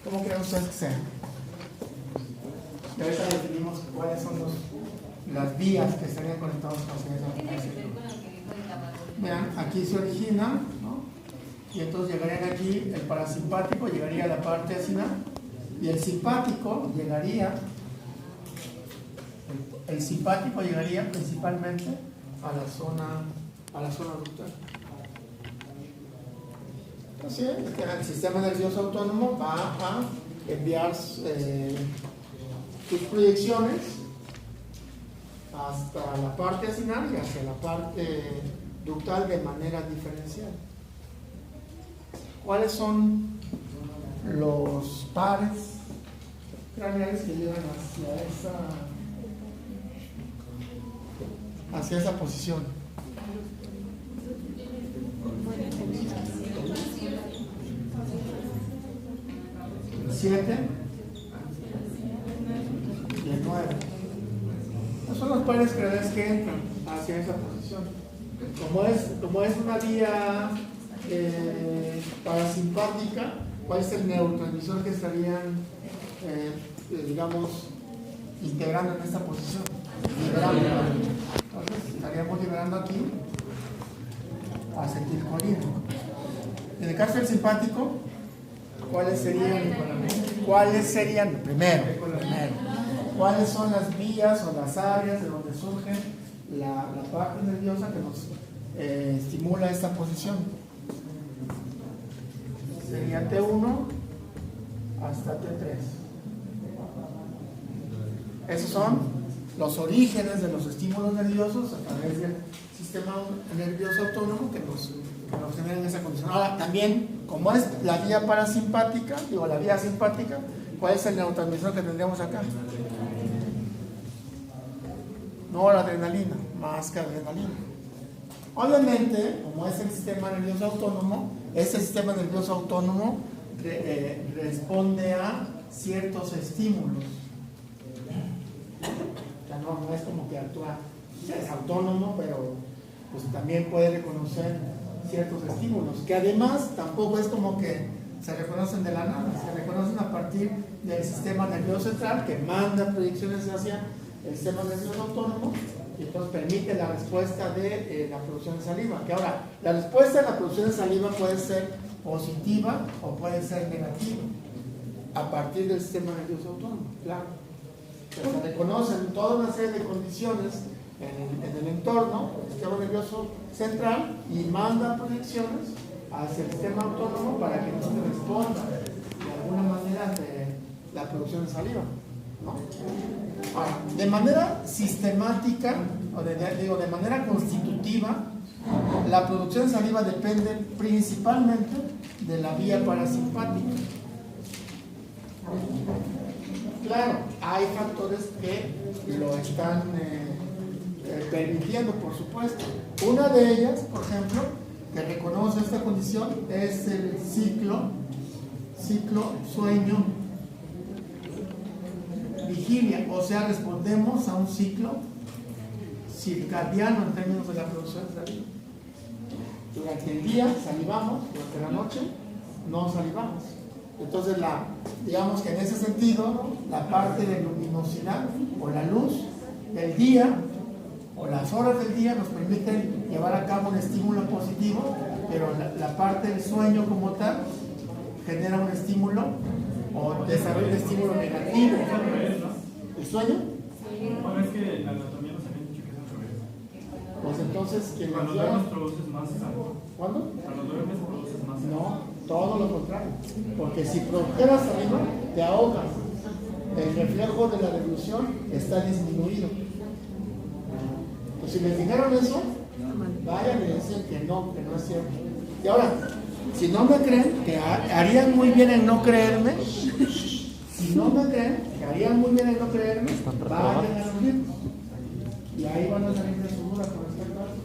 ¿Cómo creen ustedes que sea? Y ahorita definimos cuáles son las vías que estarían conectadas con esa. Vean, aquí se origina, ¿no? Y entonces llegarían aquí, el parasimpático llegaría a la parte acinar y el simpático llegaría principalmente a la zona ductal. Así es, el sistema nervioso autónomo va a enviar sus proyecciones hasta la parte acinar y hacia la parte ductal de manera diferencial. ¿Cuáles son los pares craneales que llevan hacia esa posición? El 7 y el 9. Esos son los pares craneales que entran hacia esa posición. Como es una vía parasimpática, ¿cuál es el neurotransmisor que estarían, digamos, integrando en esta posición? Liberando. Entonces, estaríamos liberando aquí acetilcolina. En el caso del simpático, ¿cuáles serían? Primero, ¿cuáles son las vías o las áreas de donde surge la parte nerviosa que nos estimula esta posición? Sería T1 hasta T3. Esos son los orígenes de los estímulos nerviosos a través del sistema nervioso autónomo que nos generan esa condición. Ahora, también, como es la vía parasimpática, la vía simpática, ¿cuál es el neurotransmisor que tendríamos acá? No la adrenalina, más que adrenalina. Obviamente, como es el sistema nervioso autónomo, este sistema nervioso autónomo responde a ciertos estímulos. O sea, no es como que actúa, es autónomo, pero pues también puede reconocer ciertos estímulos, que además tampoco es como que se reconocen de la nada, se reconocen a partir del sistema nervioso central que manda proyecciones hacia el sistema nervioso autónomo y entonces permite la respuesta de la producción de saliva. Que ahora, la respuesta de la producción de saliva puede ser positiva o puede ser negativa a partir del sistema nervioso autónomo, claro. Pero se reconocen toda una serie de condiciones en el entorno, el sistema nervioso central, y manda proyecciones hacia el sistema autónomo para que no se responda de alguna manera de la producción de saliva, ¿no? Ahora, de manera sistemática, o de manera constitutiva, la producción de saliva depende principalmente de la vía parasimpática. Claro, hay factores que lo están permitiendo, por supuesto. Una de ellas, por ejemplo, que reconoce esta condición es el ciclo sueño vigilia, o sea, respondemos a un ciclo circadiano en términos de la producción de saliva. Durante el día salivamos, durante la noche no salivamos. Entonces, digamos que en ese sentido, la parte de luminosidad o la luz del día o las horas del día nos permiten llevar a cabo un estímulo positivo, pero la parte del sueño como tal genera un estímulo o desarrolla un estímulo negativo. ¿El sueño? No, es que la anatomía nos había dicho que es al revés. Pues entonces, ¿quién cuando duermes produces más saliva. ¿Cuándo? Cuando duermes produces más saliva. No, todo lo contrario. Porque si produjeras saliva, te ahogas. El reflejo de la devolución está disminuido. Pues si les dijeron eso, vayan y decir que no es cierto. Y ahora, si no me creen, que harían muy bien en no creerme. Si no me creen, que harían muy bien en no creerme, vayan a los libros. Y ahí van a salir de su duda con respecto a eso.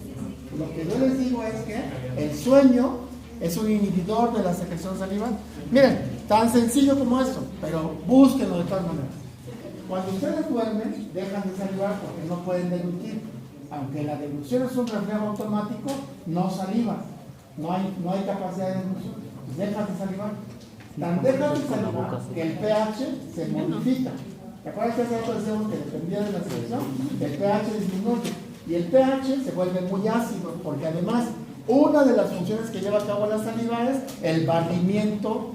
Lo que yo les digo es que el sueño es un inhibidor de la secreción salival. Miren, tan sencillo como eso, pero búsquenlo de todas maneras. Cuando ustedes duermen, dejan de salivar porque no pueden deglutir. Aunque la deglución es un reflejo automático, no saliva. No hay capacidad de deglución. Dejan de salivar. Tan deja de salivar que el pH se modifica. ¿Te acuerdas que hace rato decíamos que dependía de la selección? El pH disminuye. Y el pH se vuelve muy ácido, porque además una de las funciones que lleva a cabo la saliva es el barrimiento,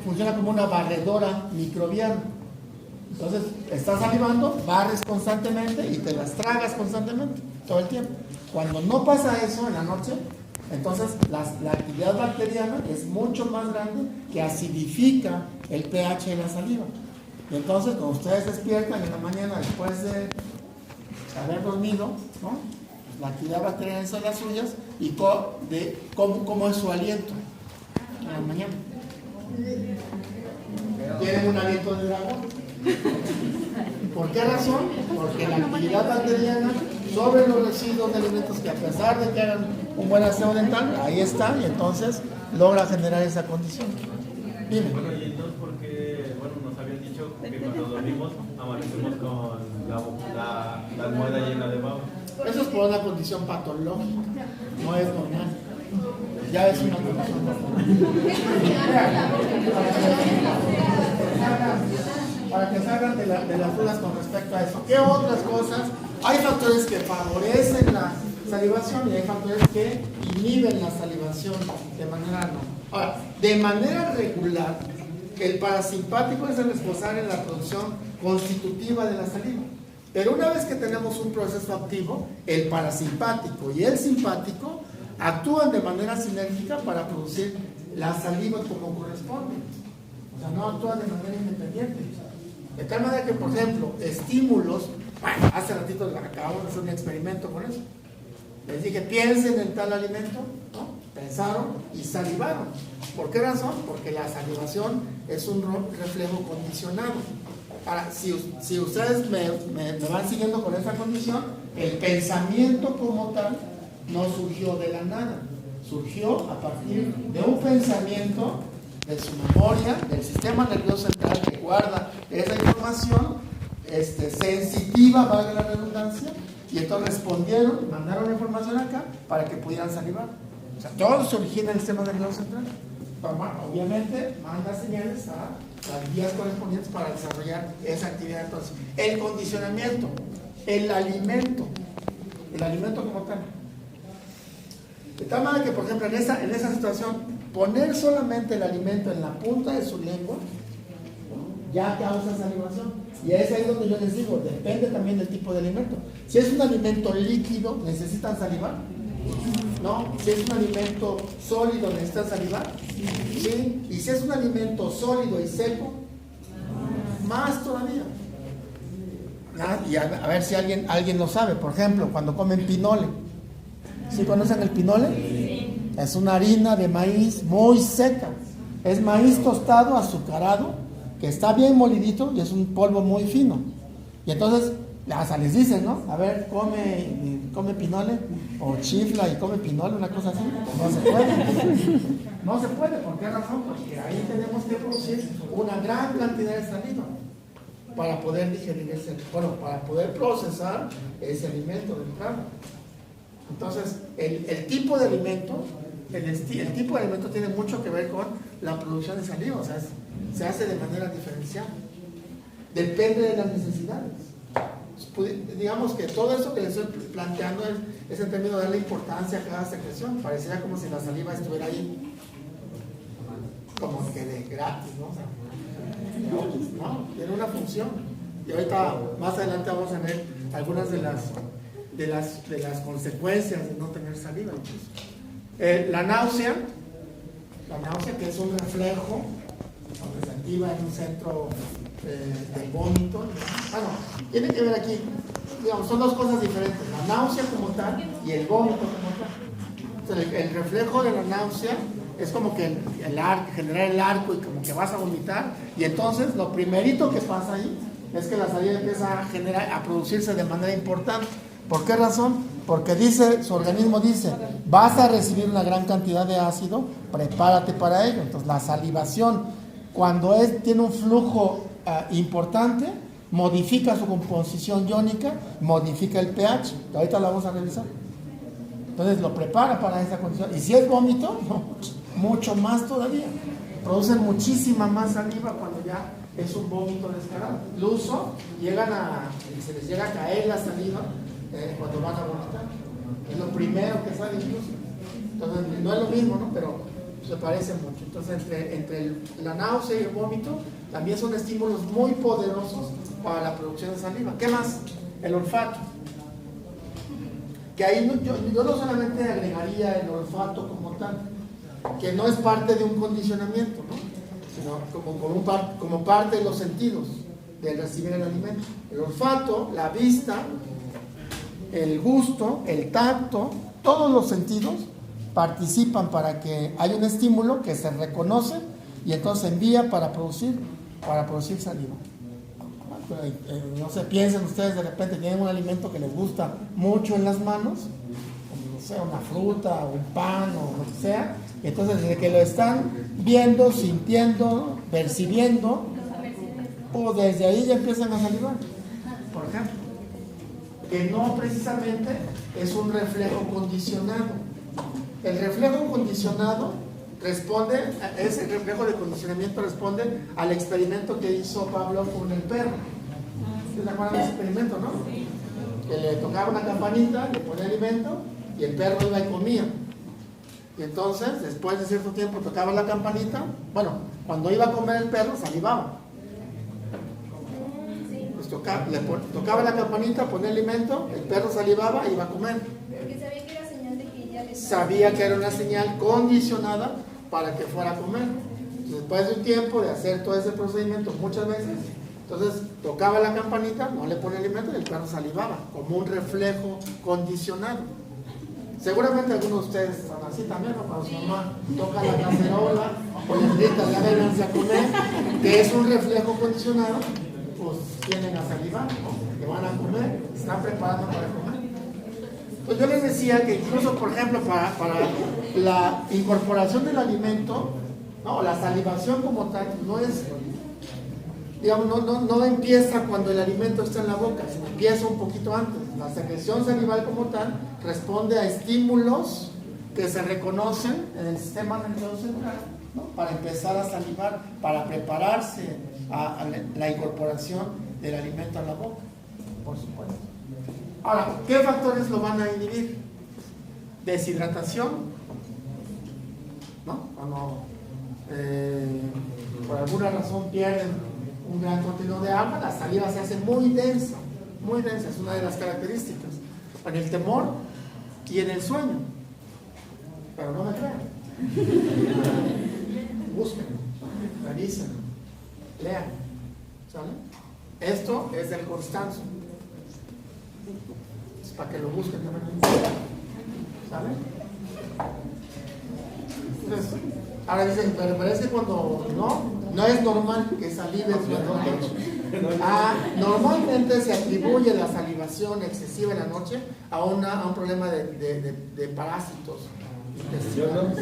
funciona como una barredora microbiana. Entonces, estás salivando, barres constantemente y te las tragas constantemente, todo el tiempo. Cuando no pasa eso en la noche, entonces la actividad bacteriana es mucho más grande que acidifica el pH de la saliva. Y entonces, cuando ustedes despiertan en la mañana después de haber dormido, ¿no? La actividad bacteriana son las suyas y cómo es su aliento en la mañana. Tienen un aliento de dragón. ¿Por qué razón? Porque la actividad bacteriana sobre los residuos de alimentos, que a pesar de que hagan un buen aseo dental, ahí está, y entonces logra generar esa condición. Dime. Bueno, y entonces, ¿por qué, nos habían dicho que cuando dormimos amanecemos con la almohada llena de baba? Eso es por una condición patológica, no es normal. Ya es una condición patológica. Para que salgan de las dudas con respecto a eso. ¿Qué otras cosas? Hay factores que favorecen la salivación y hay factores que inhiben la salivación de manera no. Ahora, de manera regular, el parasimpático es el responsable en la producción constitutiva de la saliva. Pero una vez que tenemos un proceso activo, el parasimpático y el simpático actúan de manera sinérgica para producir la saliva como corresponde. O sea, no actúan de manera independiente. De tal manera que, por ejemplo, estímulos, hace ratito acabamos de hacer un experimento con eso. Les dije, piensen en tal alimento, ¿no? Pensaron y salivaron. ¿Por qué razón? Porque la salivación es un reflejo condicionado. Ahora, si ustedes me van siguiendo con esta condición, el pensamiento como tal no surgió de la nada. Surgió a partir de un pensamiento de su memoria, del sistema nervioso central que guarda esa información sensitiva, valga la redundancia, y entonces respondieron y mandaron la información acá para que pudieran salivar. O sea, todo se origina en el sistema nervioso central. Obviamente manda señales a las vías correspondientes para desarrollar esa actividad. Entonces, el condicionamiento, el alimento como tal. De tal manera que, por ejemplo, en esa situación, poner solamente el alimento en la punta de su lengua ya causa salivación. Y es ahí donde yo les digo, depende también del tipo de alimento. Si es un alimento líquido, ¿necesitan salivar? ¿No? Si es un alimento sólido, ¿necesitan salivar? Sí. Y si es un alimento sólido y seco, más todavía. Y a ver si alguien lo sabe. Por ejemplo, cuando comen pinole. ¿Sí conocen el pinole? Sí. Es una harina de maíz muy seca. Es maíz tostado, azucarado, que está bien molidito y es un polvo muy fino. Y entonces, hasta les dicen, ¿no? A ver, come pinole, o chifla y come pinole, una cosa así. No se puede. No se puede. ¿Por qué razón? Porque ahí tenemos que producir una gran cantidad de saliva para poder digerir para poder procesar ese alimento de entrada. Entonces, el tipo de alimento, el tipo de alimento tiene mucho que ver con la producción de saliva, o sea, se hace de manera diferencial. Depende de las necesidades. Digamos que todo eso que les estoy planteando es en términos de darle importancia a cada secreción. Pareciera como si la saliva estuviera ahí, como que de gratis, ¿no? O sea, no, tiene una función. Y ahorita, más adelante, vamos a ver algunas de las consecuencias de no tener saliva. La náusea, que es un reflejo donde se activa en un centro del vómito. No, tiene que ver aquí, digamos, son dos cosas diferentes, la náusea como tal y el vómito como tal. Entonces, el reflejo de la náusea es como que generar el arco y como que vas a vomitar, y entonces lo primerito que pasa ahí es que la saliva empieza a producirse de manera importante. ¿Por qué razón? Porque su organismo dice, vas a recibir una gran cantidad de ácido, prepárate para ello. Entonces la salivación, cuando tiene un flujo importante, modifica su composición iónica, modifica el pH, que ahorita lo vamos a revisar. Entonces lo prepara para esa condición. Y si es vómito, no, mucho más todavía. producen muchísima más saliva cuando ya es un vómito descarado. Incluso se les llega a caer la saliva cuando van a vomitar. Es lo primero que sale incluso. Entonces no es lo mismo, ¿no? Pero se parece mucho. Entonces entre la náusea y el vómito también son estímulos muy poderosos para la producción de saliva. ¿Qué más? El olfato. Que ahí yo no solamente agregaría el olfato como tal, que no es parte de un condicionamiento, ¿no? Sino como parte de los sentidos de recibir el alimento. El olfato, la vista, el gusto, el tacto, todos los sentidos participan para que haya un estímulo que se reconoce y entonces envía para producir saliva. No se piensen ustedes, de repente tienen un alimento que les gusta mucho en las manos, como no sé, una fruta o un pan o lo que sea, y entonces desde que lo están viendo, sintiendo, percibiendo, o desde ahí ya empiezan a salivar, por ejemplo, que no precisamente es un reflejo condicionado. El reflejo condicionado ese reflejo de condicionamiento responde al experimento que hizo Pablo con el perro. ¿Se acuerdan de ese experimento, no? Que le tocaba una campanita, le ponía alimento y el perro iba y comía. Y entonces, después de cierto tiempo, tocaba la campanita. Bueno, cuando iba a comer el perro, salivaba. Pues tocaba la campanita, ponía alimento, el perro salivaba y iba a comer. Porque sabía que era señal de que ya le Sabía que era una señal condicionada para que fuera a comer. Entonces, después de un tiempo de hacer todo ese procedimiento muchas veces, entonces tocaba la campanita, no le ponía alimento y el perro salivaba, como un reflejo condicionado. Seguramente algunos de ustedes están así también, ¿no? Cuando su mamá toca la cacerola o les grita, ya vénganse a comer, que es un reflejo condicionado, pues tienen a salivar, ¿no? Que van a comer, están preparando para comer. Pues yo les decía que incluso, por ejemplo, para la incorporación del alimento, ¿no? La salivación como tal, no es, digamos, no empieza cuando el alimento está en la boca, sino empieza un poquito antes. La secreción salival como tal responde a estímulos que se reconocen en el sistema nervioso central, ¿no? Para empezar a salivar, para prepararse a la incorporación del alimento a la boca, por supuesto. Ahora, ¿qué factores lo van a inhibir? Deshidratación, ¿no? Cuando por alguna razón pierden un gran contenido de agua, la saliva se hace muy densa, es una de las características. En el temor y en el sueño. Pero no me crean. Busquen, revisen, lean. ¿Sale? Esto es del Constanzo. Es para que lo busquen también. ¿Sale? Entonces, ahora dicen, pero parece que cuando no es normal que salives durante la noche. Normalmente se atribuye la salivación excesiva en la noche a un problema de parásitos intestinales.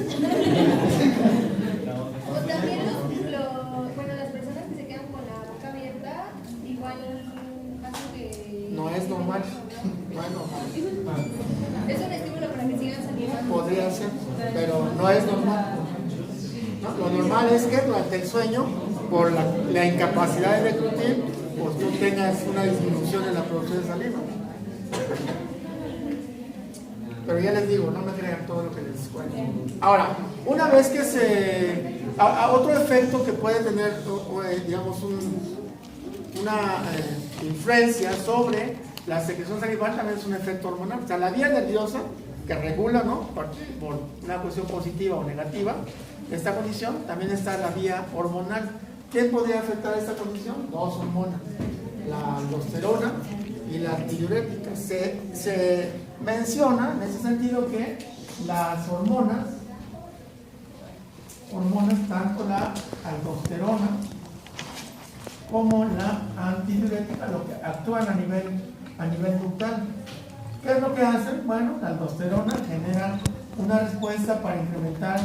O también las personas que se quedan con la boca abierta, igual hacen que... No es normal. No es normal. Es un estímulo para que sigan salivando. Podría ser, pero no es normal. ¿No? Lo normal es que durante el sueño, por la incapacidad de deglutir, pues tú tengas una disminución en la producción de saliva. Pero ya les digo, no me crean todo lo que les cuento. Ahora, una vez que otro efecto que puede tener, digamos, una influencia sobre la secreción salival también es un efecto hormonal. O sea, la vía nerviosa que regula, ¿no? Por una cuestión positiva o negativa, esta condición, también está la vía hormonal. ¿Qué podría afectar esta condición? Dos hormonas, la aldosterona y la antidiurética. Se menciona en ese sentido que las hormonas, tanto la aldosterona como la antidiurética, lo que actúan a nivel ductal. ¿Qué es lo que hacen? Bueno, la aldosterona genera una respuesta para incrementar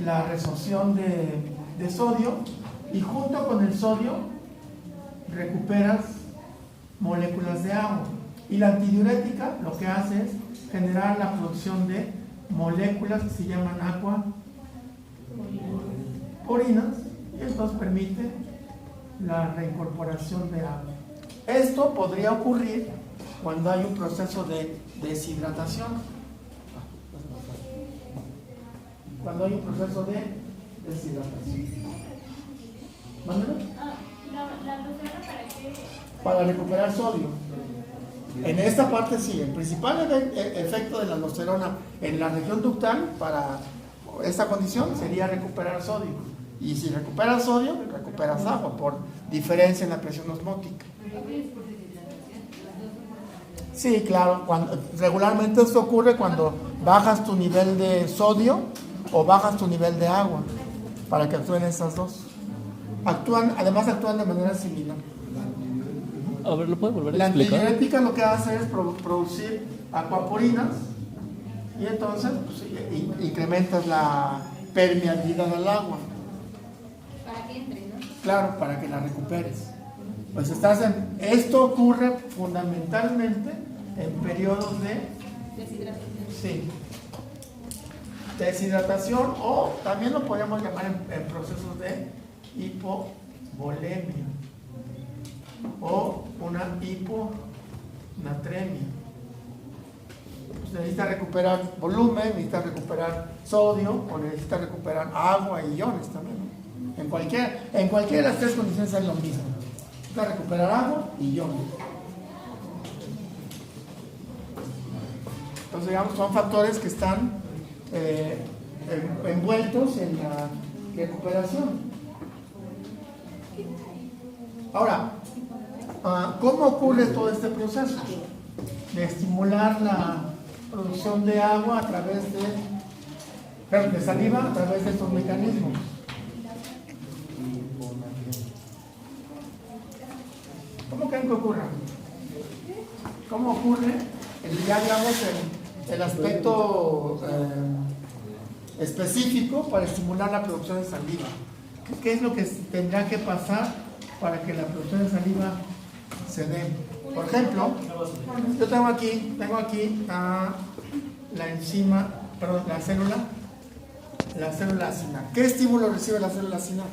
la resorción de sodio, y junto con el sodio recuperas moléculas de agua. Y la antidiurética lo que hace es generar la producción de moléculas que se llaman acuaporinas y entonces permite la reincorporación de agua. Esto podría ocurrir cuando hay un proceso de deshidratación. Cuando hay un proceso de deshidratación. ¿Mándalo? ¿La lutera para qué? Para recuperar sodio. En esta parte sí, el principal efecto de la aldosterona en la región ductal para esta condición sería recuperar sodio. Y si recuperas sodio, recuperas agua por diferencia en la presión osmótica. Sí, claro, regularmente esto ocurre cuando bajas tu nivel de sodio o bajas tu nivel de agua, para que actúen estas dos. Además actúan de manera similar. A ver, ¿lo puede volver a La explicar? antidiurética lo que hace es producir acuaporinas y entonces pues, incrementas la permeabilidad del agua. Para que entre, ¿no? Claro, para que la recuperes. Pues esto ocurre fundamentalmente en periodos de Deshidratación. deshidratación o también lo podemos llamar en procesos de hipovolemia o una hiponatremia. Pues necesita recuperar volumen, necesita recuperar sodio o necesita recuperar agua y iones también, ¿no? En cualquiera de las tres condiciones es lo mismo. Necesita recuperar agua y iones. Entonces, digamos, son factores que están envueltos en la recuperación. Ahora, ¿cómo ocurre todo este proceso? De estimular la producción de agua a través de saliva, a través de estos mecanismos. ¿Cómo creen que ocurra? ¿Cómo ocurre? Ya digamos el aspecto específico para estimular la producción de saliva. ¿Qué es lo que tendrá que pasar para que la producción de saliva se dé? Por ejemplo, yo tengo aquí la enzima, perdón, la célula acinar. ¿Qué estímulo recibe la célula acinar?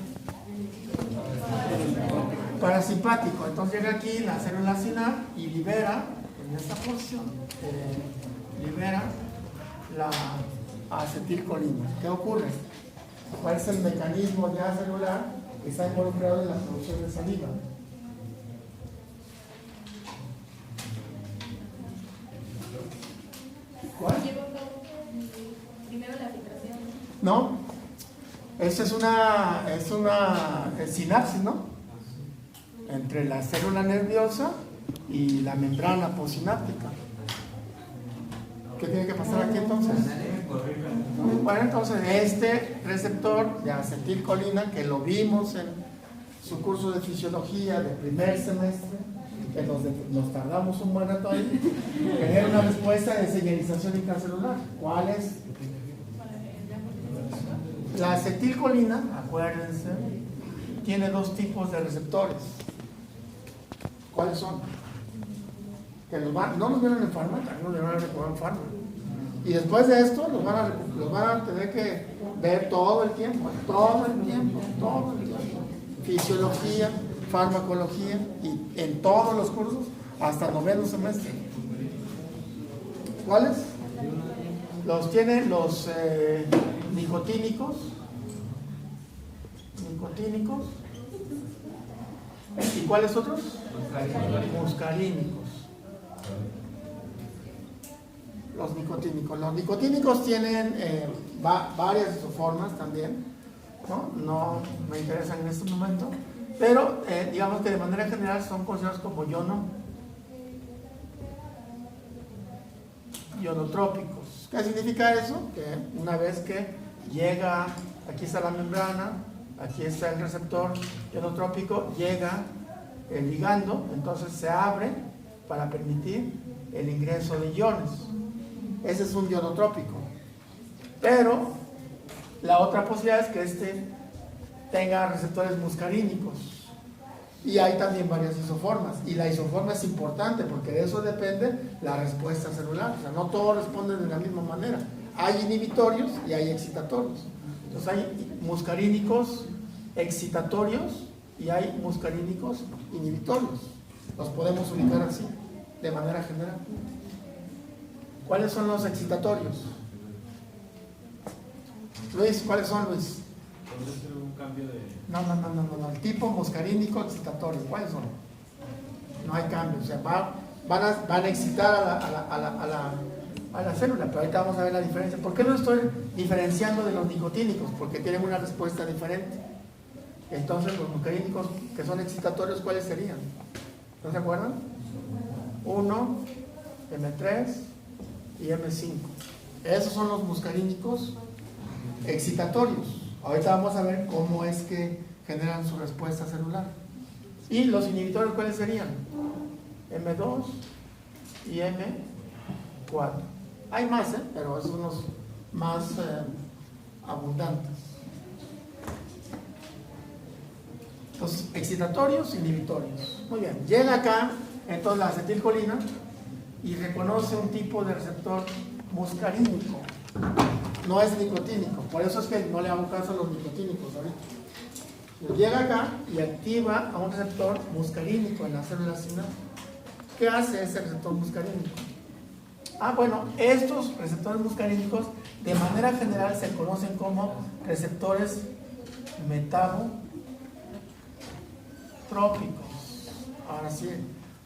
Parasimpático. Entonces llega aquí la célula acinar y libera, en esta porción, libera la acetilcolina. ¿Qué ocurre? ¿Cuál es el mecanismo ya celular que está involucrado en la producción de saliva? ¿Cuál? Lleva a cabo primero la filtración. No, esa es una sinapsis, ¿no? Entre la célula nerviosa y la membrana postsináptica. ¿Qué tiene que pasar aquí entonces? Bueno, entonces este receptor de acetilcolina, que lo vimos en su curso de fisiología de primer semestre, que nos tardamos un buen rato ahí, genera una respuesta de señalización intracelular. ¿Cuál es? La acetilcolina, acuérdense, tiene dos tipos de receptores. ¿Cuáles son? Que no los vieron en Pharma, también los vieron en Pharma. Y después de esto los van a tener que ver todo el tiempo. Fisiología, farmacología y en todos los cursos hasta noveno semestre. ¿Cuáles? Los tienen los nicotínicos. ¿Y cuáles otros? Muscarínicos. Los nicotínicos tienen varias isoformas también, no me interesan en este momento, pero digamos que de manera general son considerados como ionotrópicos. ¿Qué significa eso? Que una vez que llega, aquí está la membrana, aquí está el receptor ionotrópico, llega el ligando, entonces se abre para permitir el ingreso de iones. Ese es un ionotrópico. Pero la otra posibilidad es que este tenga receptores muscarínicos. Y hay también varias isoformas. Y la isoforma es importante porque de eso depende la respuesta celular. O sea, no todos responden de la misma manera. Hay inhibitorios y hay excitatorios. Entonces hay muscarínicos excitatorios y hay muscarínicos inhibitorios. Los podemos ubicar así, de manera general. ¿Cuáles son los excitatorios? Luis, ¿cuáles son, Luis? Podría ser un cambio de. No. El tipo muscarínico excitatorio, ¿cuáles son? No hay cambio, o sea, van a excitar a la célula, pero ahorita vamos a ver la diferencia. ¿Por qué no estoy diferenciando de los nicotínicos? Porque tienen una respuesta diferente. Entonces, los muscarínicos que son excitatorios, ¿cuáles serían? ¿No se acuerdan? 1, M3 y M5. Esos son los muscarínicos excitatorios. Ahorita vamos a ver cómo es que generan su respuesta celular. ¿Y los inhibidores cuáles serían? M2 y M4. Hay más, pero esos son los más abundantes. Los excitatorios, inhibitorios. Muy bien, llega acá entonces la acetilcolina y reconoce un tipo de receptor muscarínico. No es nicotínico, por eso es que no le hago caso a los nicotínicos ahorita. Llega acá y activa a un receptor muscarínico en la célula sináptica. ¿Qué hace ese receptor muscarínico? Bueno, estos receptores muscarínicos de manera general se conocen como receptores metabotrópicos. Ahora sí.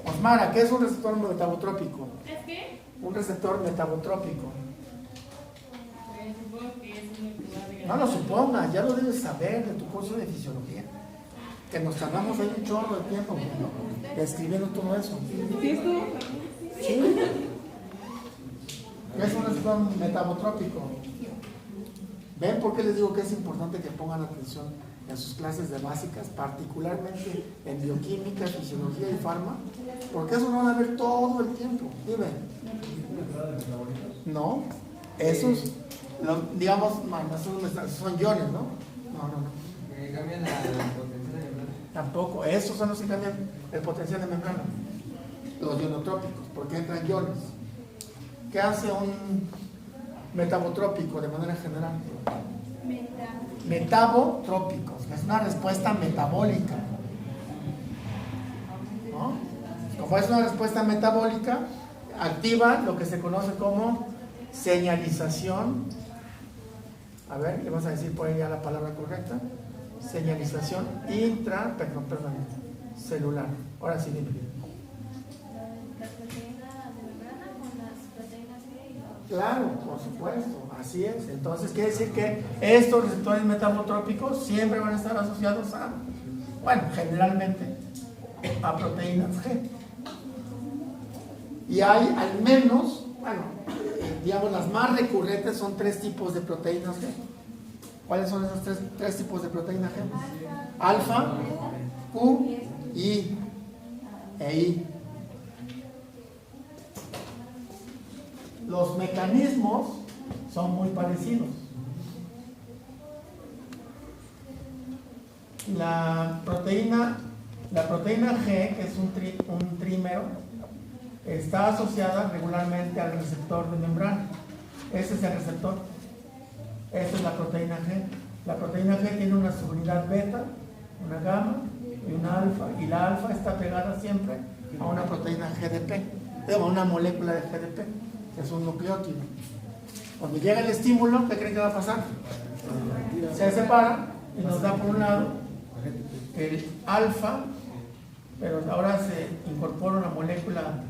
Osmara, ¿qué es un receptor metabotrópico? ¿Es qué? Un receptor metabotrópico. Supongo que es un lugar. No lo supongas, ya lo debes saber de tu curso de fisiología. Que nos tardamos ahí un chorro de tiempo escribiendo todo eso. ¿Sí? ¿Qué es un receptor metabotrópico? ¿Ven por qué les digo que es importante que pongan atención en sus clases de básicas, particularmente en bioquímica, fisiología y farma? Porque eso no van a ver todo el tiempo. Dime. No, esos, digamos, esos son iones, ¿no? No. Cambian la potencial de membrana. Tampoco, esos son los que cambian el potencial de membrana. Los ionotrópicos, porque entran iones. ¿Qué hace un metabotrópico de manera general? Metabotrópicos, es una respuesta metabólica. ¿No? Como es una respuesta metabólica, activa lo que se conoce como señalización. A ver, le vas a decir por ahí ya la palabra correcta. Señalización celular. Ahora sí, dime. Las proteínas de membrana con las proteínas G. Claro, por supuesto, así es. Entonces quiere decir que estos receptores metabotrópicos siempre van a estar asociados a, bueno, generalmente a proteínas G. Y hay al menos, bueno, digamos las más recurrentes son 3 tipos de proteínas G. ¿Cuáles son esos tres tipos de proteína G? Alfa, Q y I. Los mecanismos son muy parecidos. La proteína G, que es un trímero, está asociada regularmente al receptor de membrana. Ese es el receptor. Esa es la proteína G. La proteína G tiene una subunidad beta, una gamma y una alfa. Y la alfa está pegada siempre a una proteína GDP, a una molécula de GDP. Es un nucleótido. Cuando llega el estímulo, ¿qué creen que va a pasar? Se separa y nos da por un lado el alfa, pero ahora se incorpora una molécula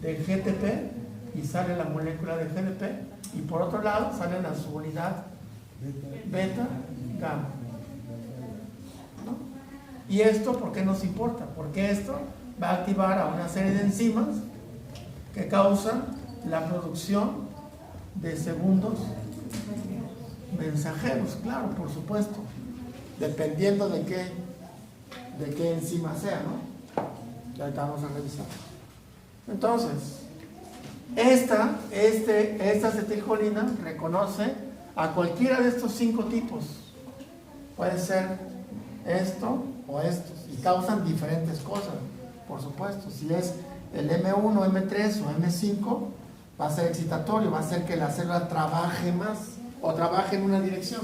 de GTP y sale la molécula de GDP, y por otro lado sale la subunidad beta, gamma. ¿No? ¿Y esto por qué nos importa? Porque esto va a activar a una serie de enzimas que causan la producción de segundos mensajeros, claro, por supuesto, dependiendo de qué enzima sea, ¿no? Ya vamos a revisar. Entonces, esta acetilcolina reconoce a cualquiera de estos 5 tipos. Puede ser esto o estos, y causan diferentes cosas, por supuesto. Si es el M1, M3 o M5, va a ser excitatorio, va a hacer que la célula trabaje más o trabaje en una dirección.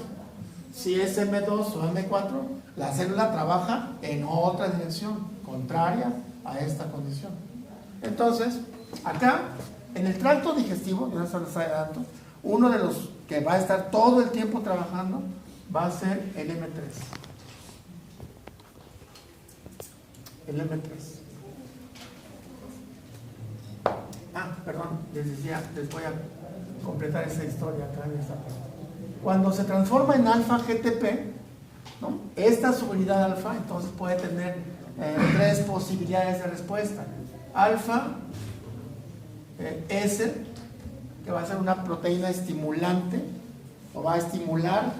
si es M2 o M4, la célula trabaja en otra dirección, contraria a esta condición. Entonces, acá, en el tracto digestivo, yo se los adelanto, uno de los que va a estar todo el tiempo trabajando va a ser el M3. El M3. Perdón, les decía, les voy a completar esa historia acá en esta parte. Cuando se transforma en alfa GTP, ¿no? Esta subunidad alfa entonces puede tener tres posibilidades de respuesta. Alfa S, que va a ser una proteína estimulante, o va a estimular,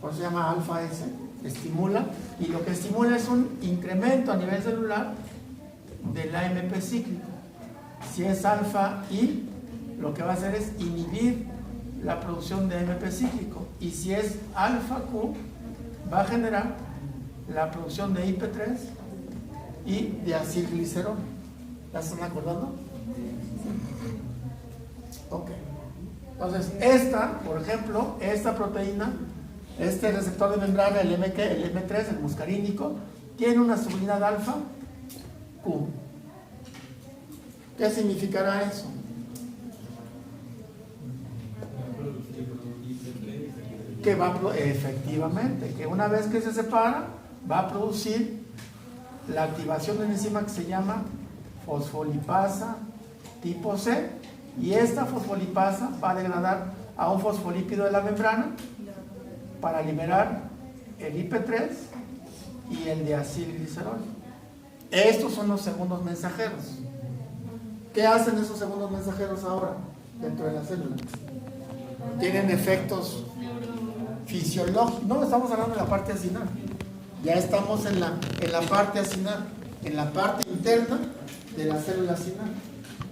por eso se llama alfa S, estimula, y lo que estimula es un incremento a nivel celular del AMP cíclico. Si es alfa I, lo que va a hacer es inhibir la producción de AMP cíclico, y si es alfa Q, va a generar la producción de IP3 y de acilglicerol. ¿Ya se están acordando? Ok. Entonces, esta, por ejemplo, esta proteína, este receptor de membrana, el M3, el muscarínico, tiene una subunidad alfa Q. ¿Qué significará eso? Que va a, efectivamente, que una vez que se separa, va a producir la activación de una enzima que se llama fosfolipasa tipo C, y esta fosfolipasa va a degradar a un fosfolípido de la membrana para liberar el IP3 y el diacilglicerol. Estos son los segundos mensajeros. ¿Qué hacen esos segundos mensajeros ahora dentro de la célula? Tienen efectos fisiológicos. No estamos hablando de la parte acinar, ya estamos en la parte acinar, en la parte interna de la célula acinar.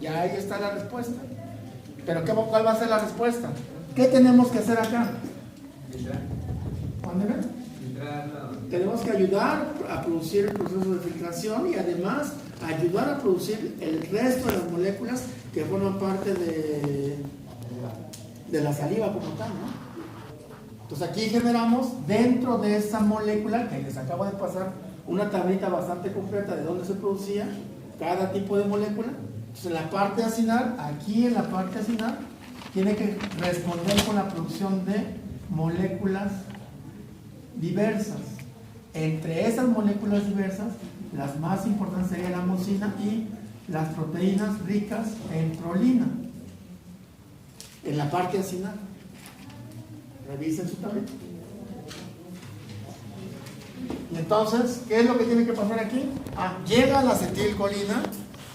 Ya ahí está la respuesta. Pero ¿cuál va a ser la respuesta? ¿Qué tenemos que hacer acá? Tenemos que ayudar a producir el proceso de filtración y además ayudar a producir el resto de las moléculas que forman parte de la saliva como tal, ¿no? Entonces aquí generamos dentro de esa molécula, que les acabo de pasar una tablita bastante completa de dónde se producía cada tipo de molécula. Entonces en la parte acinar, aquí en la parte acinar, tiene que responder con la producción de moléculas diversas. Entre esas moléculas diversas, las más importantes serían la mucina y las proteínas ricas en prolina. En la parte acinar. Revisen su tablita. Y entonces, ¿qué es lo que tiene que pasar aquí? Llega la acetilcolina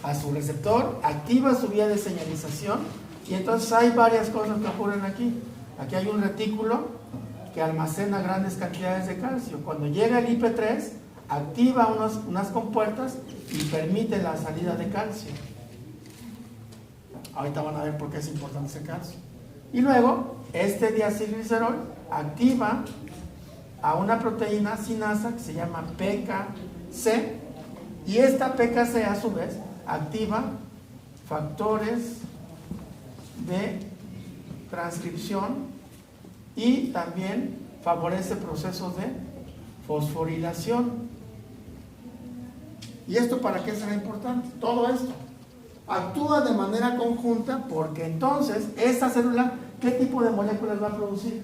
a su receptor, activa su vía de señalización, y entonces hay varias cosas que ocurren aquí. Aquí hay un retículo que almacena grandes cantidades de calcio. Cuando llega el IP3, activa unas compuertas y permite la salida de calcio. Ahorita van a ver por qué es importante ese calcio. Y luego, este diacilglicerol activa a una proteína sinasa que se llama PKC, y esta PKC a su vez activa factores de transcripción y también favorece procesos de fosforilación. ¿Y esto para qué será importante? Todo esto actúa de manera conjunta, porque entonces esta célula, ¿qué tipo de moléculas va a producir?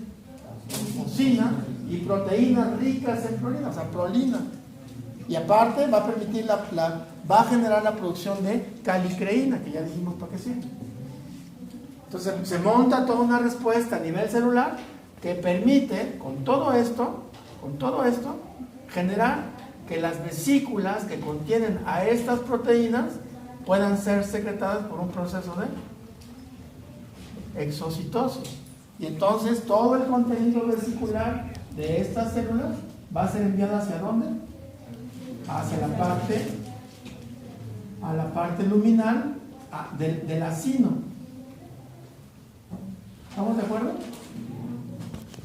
Mucina y proteínas ricas en prolina, o sea, prolina. Y aparte va a permitir va a generar la producción de calicreína, que ya dijimos para qué sirve. Entonces se monta toda una respuesta a nivel celular que permite, con todo esto, generar que las vesículas que contienen a estas proteínas puedan ser secretadas por un proceso de exocitosis. Y entonces todo el contenido vesicular de estas células va a ser enviado ¿hacia dónde? Hacia la parte luminal del acino. ¿Estamos de acuerdo?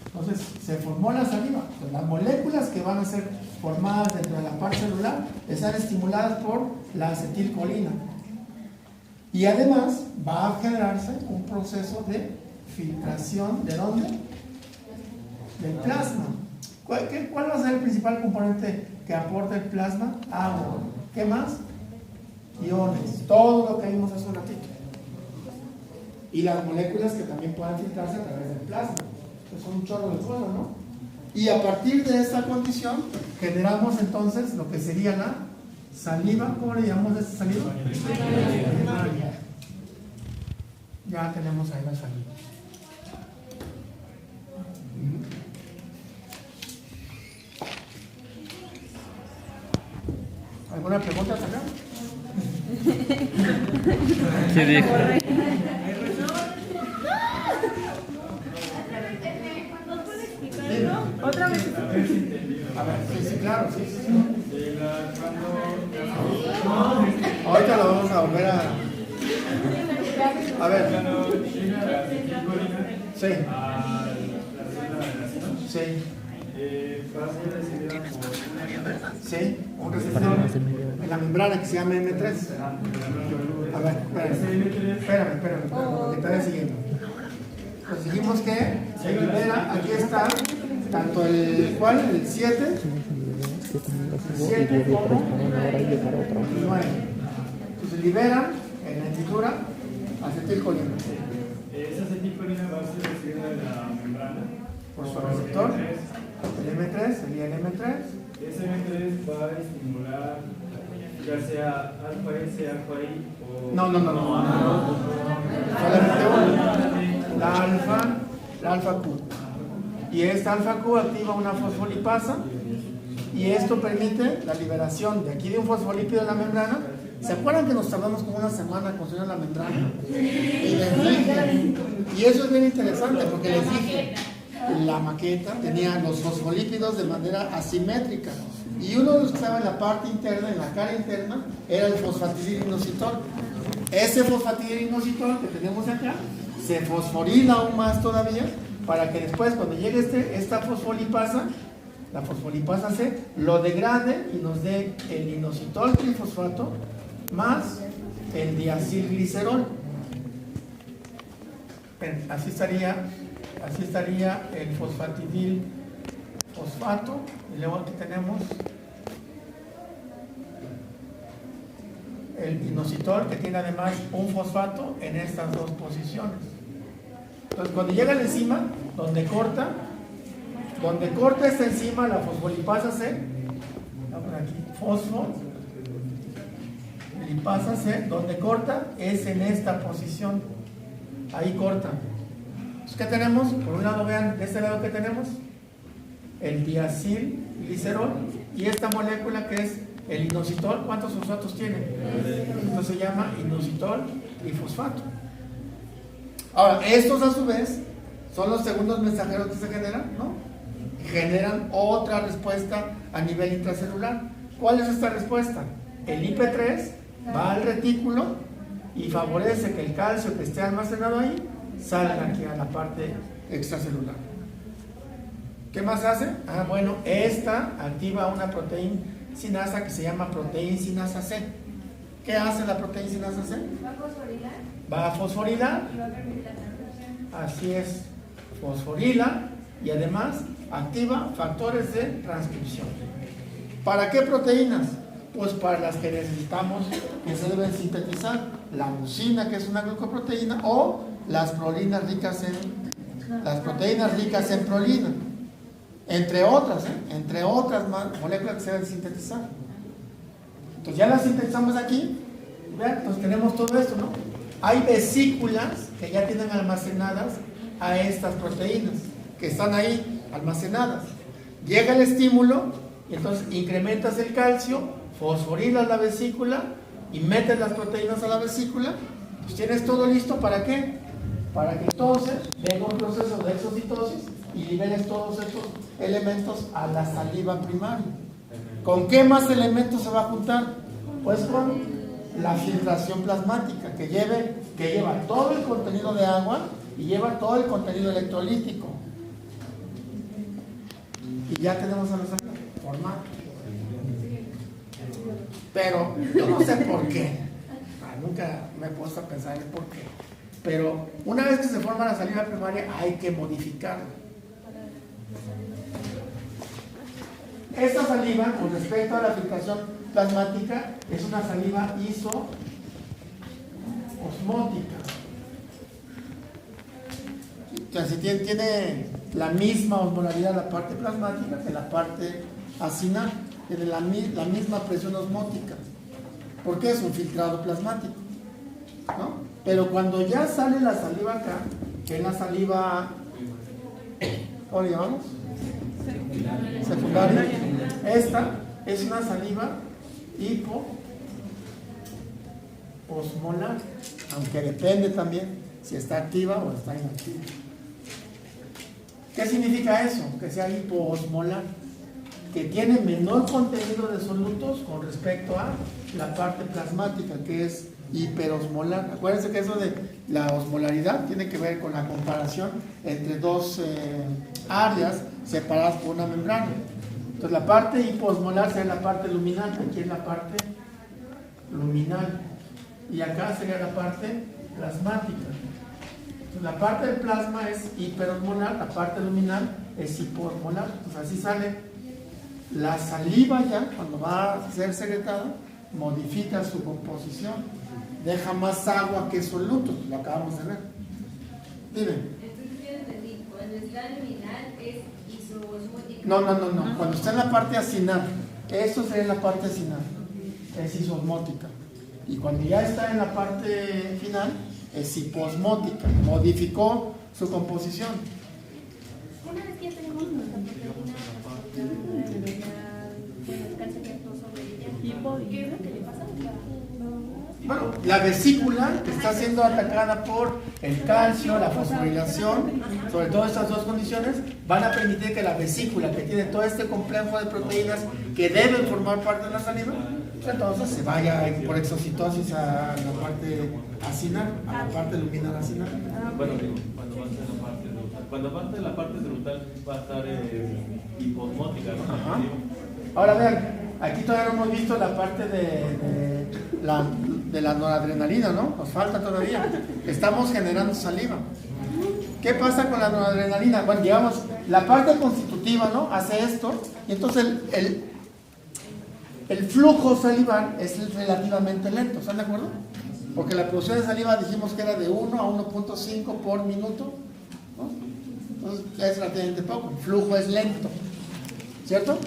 Entonces se formó la saliva. Pues las moléculas que van a ser formadas dentro de la parte celular están estimuladas por la acetilcolina. Y además va a generarse un proceso de filtración. ¿De dónde? Del plasma. ¿Cuál va a ser el principal componente que aporta el plasma? Agua. ¿Qué más? Iones. Todo lo que vimos hace un ratito. Y las moléculas que también puedan filtrarse a través del plasma. Que son un chorro de cosas, ¿no? Y a partir de esta condición generamos entonces lo que sería la saliva. ¿Cómo le llamamos a esta saliva? Ya tenemos ahí la saliva. ¿Alguna pregunta acá? ¿Qué dijo? Otra vez. A ver, sí, claro, sí. Ahorita lo vamos a volver a... A ver. Sí. Sí. Sí, un receptor en la membrana que se llama M3. A ver, espérame, porque te voy siguiendo. Pues dijimos que se libera, aquí está, tanto el 7 como el 9. Entonces liberan en la tintura acetilcolina. Esa acetilcolina va a ser recibida de la membrana Por su receptor, el M3, sería el M3. Ese M3 va a estimular ya sea alfa S, alfa I o... No. Solamente uno. La alfa Q. Y esta alfa Q activa una fosfolipasa y esto permite la liberación de aquí de un fosfolípido de la membrana. ¿Se acuerdan que nos tardamos como una semana construyendo la membrana? Y eso es bien interesante porque les dije, la maqueta tenía los fosfolípidos de manera asimétrica y uno de los que estaba en la parte interna, en la cara interna, era el fosfatidilinositol. Ese fosfatidilinositol que tenemos acá se fosforila aún más todavía para que después cuando llegue esta fosfolipasa, la fosfolipasa C, lo degrade y nos dé el inositol trifosfato más el diacilglicerol. Así estaría el fosfatidil fosfato y luego aquí tenemos el inositol que tiene además un fosfato en estas dos posiciones. Entonces cuando llega la enzima, donde corta esta enzima, la fosfolipasa C, aquí, fosfolipasa C, donde corta es en esta posición, ahí corta. Entonces, ¿qué tenemos? Por un lado, vean, de este lado que tenemos el diacilglicerol y esta molécula que es el inositol. ¿Cuántos fosfatos tiene? Entonces se llama inositol y fosfato. Ahora, estos a su vez son los segundos mensajeros que se generan, ¿no? Generan otra respuesta a nivel intracelular. ¿Cuál es esta respuesta? El IP3 va al retículo y favorece que el calcio que esté almacenado ahí salga aquí a la parte extracelular. ¿Qué más hace? Bueno, esta activa una proteína sinasa que se llama proteína sinasa C. ¿Qué hace la proteína sinasa C? ¿Va a fosforilar? Va a fosforilar. Y va a permitir la transcripción. Así es, fosforila y además activa factores de transcripción. ¿Para qué proteínas? Pues para las que necesitamos que se deben sintetizar, la mucina, que es una glucoproteína, o las proteínas ricas en prolina, entre otras moléculas que se deben sintetizar. Entonces ya las sintetizamos aquí, vean, entonces tenemos todo esto, ¿no? Hay vesículas que ya tienen almacenadas a estas proteínas, que están ahí almacenadas. Llega el estímulo y entonces incrementas el calcio, fosforilas la vesícula y metes las proteínas a la vesícula. Pues tienes todo listo, ¿para qué? Para que entonces venga un proceso de exocitosis y liberes todos estos elementos a la saliva primaria. ¿Con qué más elementos se va a juntar? Pues con la filtración plasmática, que lleva todo el contenido de agua y lleva todo el contenido electrolítico. Y ya tenemos a nuestra formato. Pero yo no sé por qué. Nunca me he puesto a pensar en por qué. Pero una vez que se forma la saliva primaria hay que modificarla. esta saliva, con respecto a la filtración plasmática, es una saliva isosmótica. O sea, si tiene la misma osmolaridad la parte plasmática que la parte acinar, tiene la misma presión osmótica, porque es un filtrado plasmático, ¿no? Pero cuando ya sale la saliva acá, que es la saliva, ¿cómo le llamamos? Secundaria. Esta es una saliva hipoosmolar, aunque depende también si está activa o está inactiva. ¿Qué significa eso? Que sea hipoosmolar, que tiene menor contenido de solutos con respecto a la parte plasmática, que es hiperosmolar. Acuérdense que eso de la osmolaridad tiene que ver con la comparación entre dos áreas separadas por una membrana. Entonces la parte hipoosmolar sería la parte luminal, aquí es la parte luminal y acá sería la parte plasmática. Entonces la parte del plasma es hiperosmolar, la parte luminal es hipoosmolar. Entonces así sale la saliva ya, cuando va a ser secretada, modifica su composición, deja más agua que solutos, lo acabamos de ver. Dime. Entonces yo entendí, cuando está luminal es isosmótica. No, cuando está en la parte acinar, eso sería la parte acinar, es isosmótica. Y cuando ya está en la parte final, es hiposmótica, modificó su composición. Una vez que ya tenemos nuestra proteína, el cáncer ya todo sobre ella, ¿qué es lo que le pasa? Bueno, la vesícula que está siendo atacada por el calcio, la fosforilación, sobre todo estas dos condiciones, van a permitir que la vesícula, que tiene todo este complejo de proteínas que deben formar parte de la saliva, pues entonces se vaya por exocitosis a la parte acinar, a la parte luminal acinar. Bueno, digo, cuando va a ser la parte drutal va a estar hiposmótica, ¿no? Ajá. Ahora vean, aquí todavía no hemos visto la parte de la noradrenalina, ¿no? Nos falta todavía. Estamos generando saliva. ¿Qué pasa con la noradrenalina? Bueno, digamos, la parte constitutiva, ¿no? Hace esto, y entonces el flujo salivar es relativamente lento, ¿están de acuerdo? Porque la producción de saliva dijimos que era de 1 a 1.5 por minuto, ¿no? Entonces es relativamente poco, el flujo es lento, ¿cierto?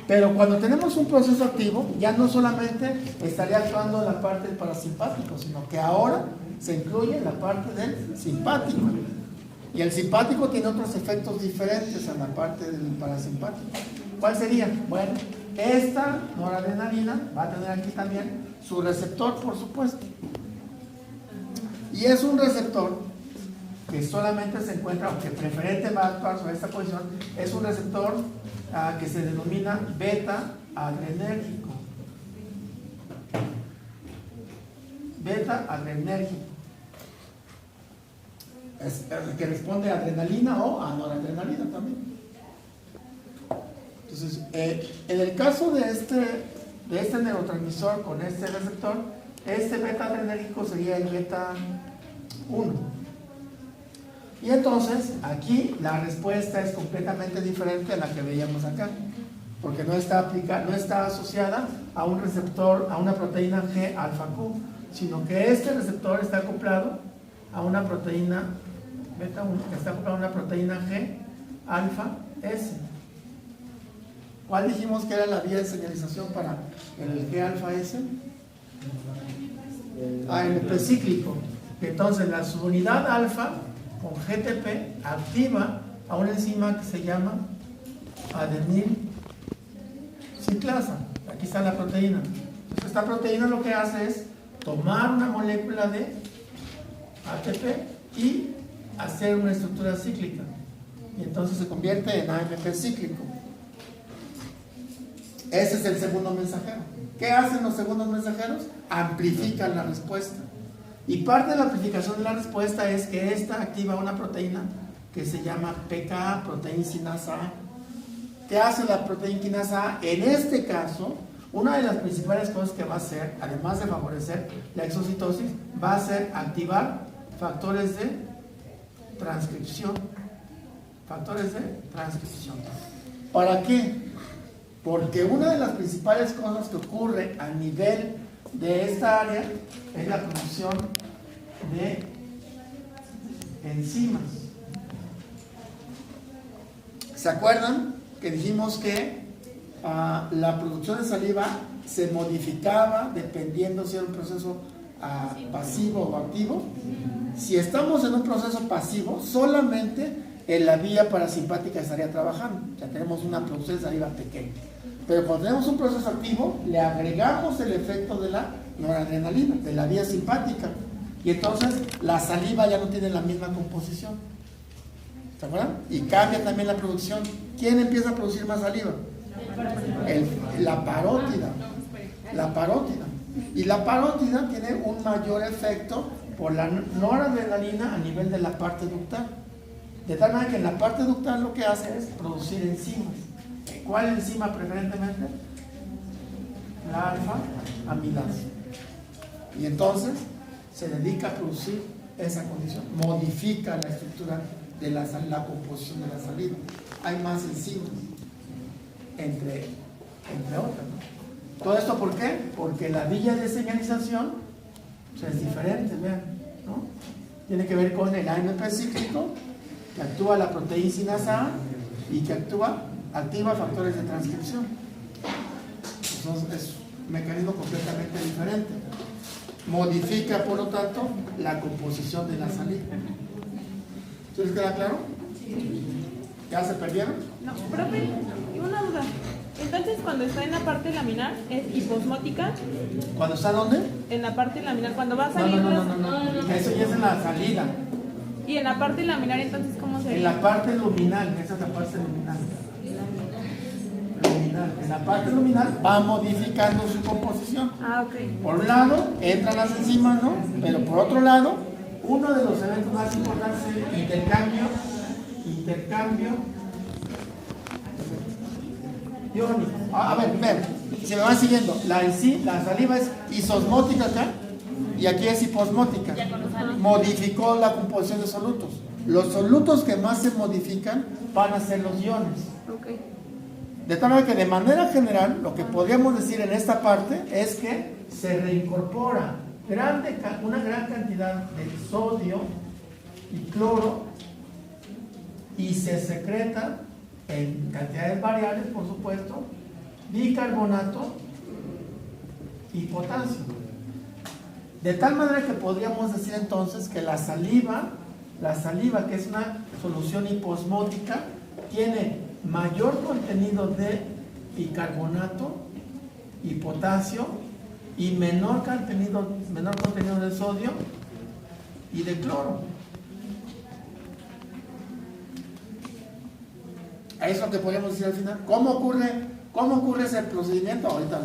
Pero cuando tenemos un proceso activo, ya no solamente estaría actuando la parte del parasimpático, sino que ahora se incluye la parte del simpático. Y el simpático tiene otros efectos diferentes a la parte del parasimpático. ¿Cuál sería? Bueno, esta noradrenalina va a tener aquí también su receptor, por supuesto. Y es un receptor que solamente se encuentra, aunque preferente va a actuar sobre esta posición, es un receptor que se denomina beta-adrenérgico. Beta-adrenérgico. Es el que responde a adrenalina o a noradrenalina también. Entonces, en el caso de este neurotransmisor con este receptor, este beta-adrenérgico sería el beta-1. Y entonces, aquí la respuesta es completamente diferente a la que veíamos acá, porque no está asociada a un receptor, a una proteína G-alfa-Q, sino que este receptor está acoplado a una proteína beta-1, que está acoplado a una proteína G-alfa-S. ¿Cuál dijimos que era la vía de señalización para el G-alfa-S? El epicíclico. Entonces, la subunidad alfa con GTP activa a una enzima que se llama adenil ciclasa. Aquí está la proteína. Entonces, esta proteína lo que hace es tomar una molécula de ATP y hacer una estructura cíclica. Y entonces se convierte en AMP cíclico. Ese es el segundo mensajero. ¿Qué hacen los segundos mensajeros? Amplifican la respuesta. Y parte de la amplificación de la respuesta es que esta activa una proteína que se llama PKA, proteína quinasa A. ¿Qué hace la proteína quinasa A? En este caso, una de las principales cosas que va a hacer, además de favorecer la exocitosis, va a ser activar factores de transcripción. Factores de transcripción. ¿Para qué? Porque una de las principales cosas que ocurre a nivel de esta área es la producción de enzimas. ¿Se acuerdan que dijimos que la producción de saliva se modificaba dependiendo si era un proceso pasivo o activo? Si estamos en un proceso pasivo, solamente en la vía parasimpática estaría trabajando. Ya tenemos una producción de saliva pequeña. Pero cuando tenemos un proceso activo, le agregamos el efecto de la noradrenalina, de la vía simpática. Y entonces la saliva ya no tiene la misma composición. ¿Se acuerdan? Y cambia también la producción. ¿Quién empieza a producir más saliva? La parótida. La parótida. Y la parótida tiene un mayor efecto por la noradrenalina a nivel de la parte ductal. De tal manera que en la parte ductal lo que hace es producir enzimas. ¿Cuál enzima preferentemente? La alfa amilasa. Y entonces se dedica a producir esa condición. Modifica la estructura de la composición de la saliva. Hay más enzimas, entre otras, ¿no? ¿Todo esto por qué? Porque la vía de señalización es diferente, vean, ¿no? Tiene que ver con el AMP cíclico, que actúa la proteína sinasa A y que activa factores de transcripción. Entonces es un mecanismo completamente diferente. Modifica, por lo tanto, la composición de la saliva. ¿Sí les queda claro? ¿Ya se perdieron? No, profe, una duda. Entonces, cuando está en la parte laminar, ¿es hiposmótica? ¿Cuando está dónde? En la parte laminar, cuando va a salir... No. Eso ya es en la salida. Y en la parte laminar, entonces, ¿cómo sería? En la parte luminal, esa es la parte luminal. En la parte luminal va modificando su composición. Ah, ok. Por un lado, entran las enzimas, ¿no? Pero por otro lado, uno de los eventos más importantes es el intercambio iónico. A ver, se me van siguiendo. La saliva es isosmótica acá y aquí es hiposmótica. Modificó la composición de solutos. Los solutos que más se modifican van a ser los iones. Ok. De tal manera que de manera general, lo que podríamos decir en esta parte es que se reincorpora una gran cantidad de sodio y cloro y se secreta en cantidades variables, por supuesto, bicarbonato y potasio. De tal manera que podríamos decir entonces que la saliva, que es una solución hiposmótica, tiene mayor contenido de bicarbonato y potasio y menor contenido de sodio y de cloro. Eso es lo que podríamos decir al final. ¿Cómo ocurre ese procedimiento? Ahorita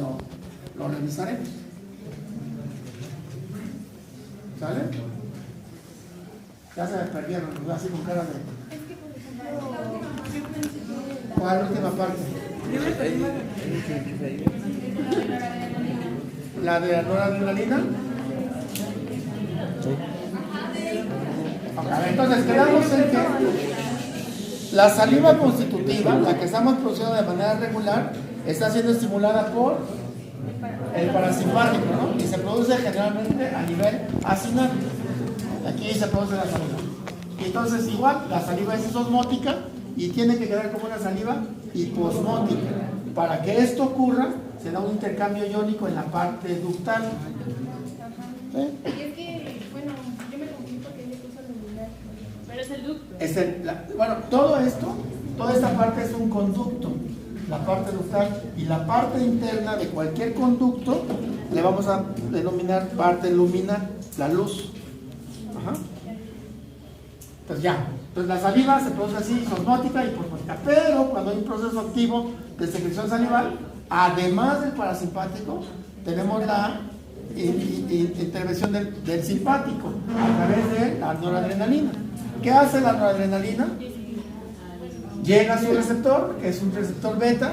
lo revisaremos. ¿Sale? Ya se me perdieron, así con cara de... ¿Cuál es la última parte? ¿La de la noradrenalina? A ver, entonces quedamos en que la saliva constitutiva, la que estamos produciendo de manera regular, está siendo estimulada por el parasimpático, ¿no? Y se produce generalmente a nivel asináptico. Aquí se produce la saliva. Y entonces igual, la saliva es isosmótica y tiene que quedar como una saliva hiposmótica. Para que esto ocurra, se da un intercambio iónico en la parte ductal. ¿Sí? Y es que, bueno, yo me confundí porque le puso luminar. Pero es el ducto. Bueno, todo esto, toda esta parte es un conducto, la parte ductal, y la parte interna de cualquier conducto le vamos a denominar parte luminal, la luz. Ajá. Pues ya. Entonces la saliva se produce así, isosmótica y hiposmótica. Pero cuando hay un proceso activo de secreción salival, además del parasimpático, tenemos la intervención del simpático a través de la noradrenalina. ¿Qué hace la noradrenalina? Llega a su receptor, que es un receptor beta,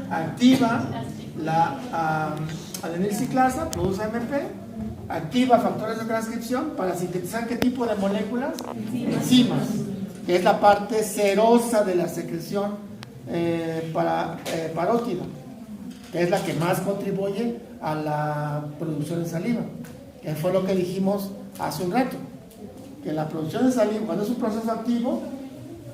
activa la adenilciclasa, produce AMP, activa factores de transcripción para sintetizar ¿qué tipo de moléculas? Enzimas, que es la parte serosa de la secreción parótida. que es la que más contribuye a la producción de saliva, que fue lo que dijimos hace un rato, que la producción de saliva, cuando es un proceso activo,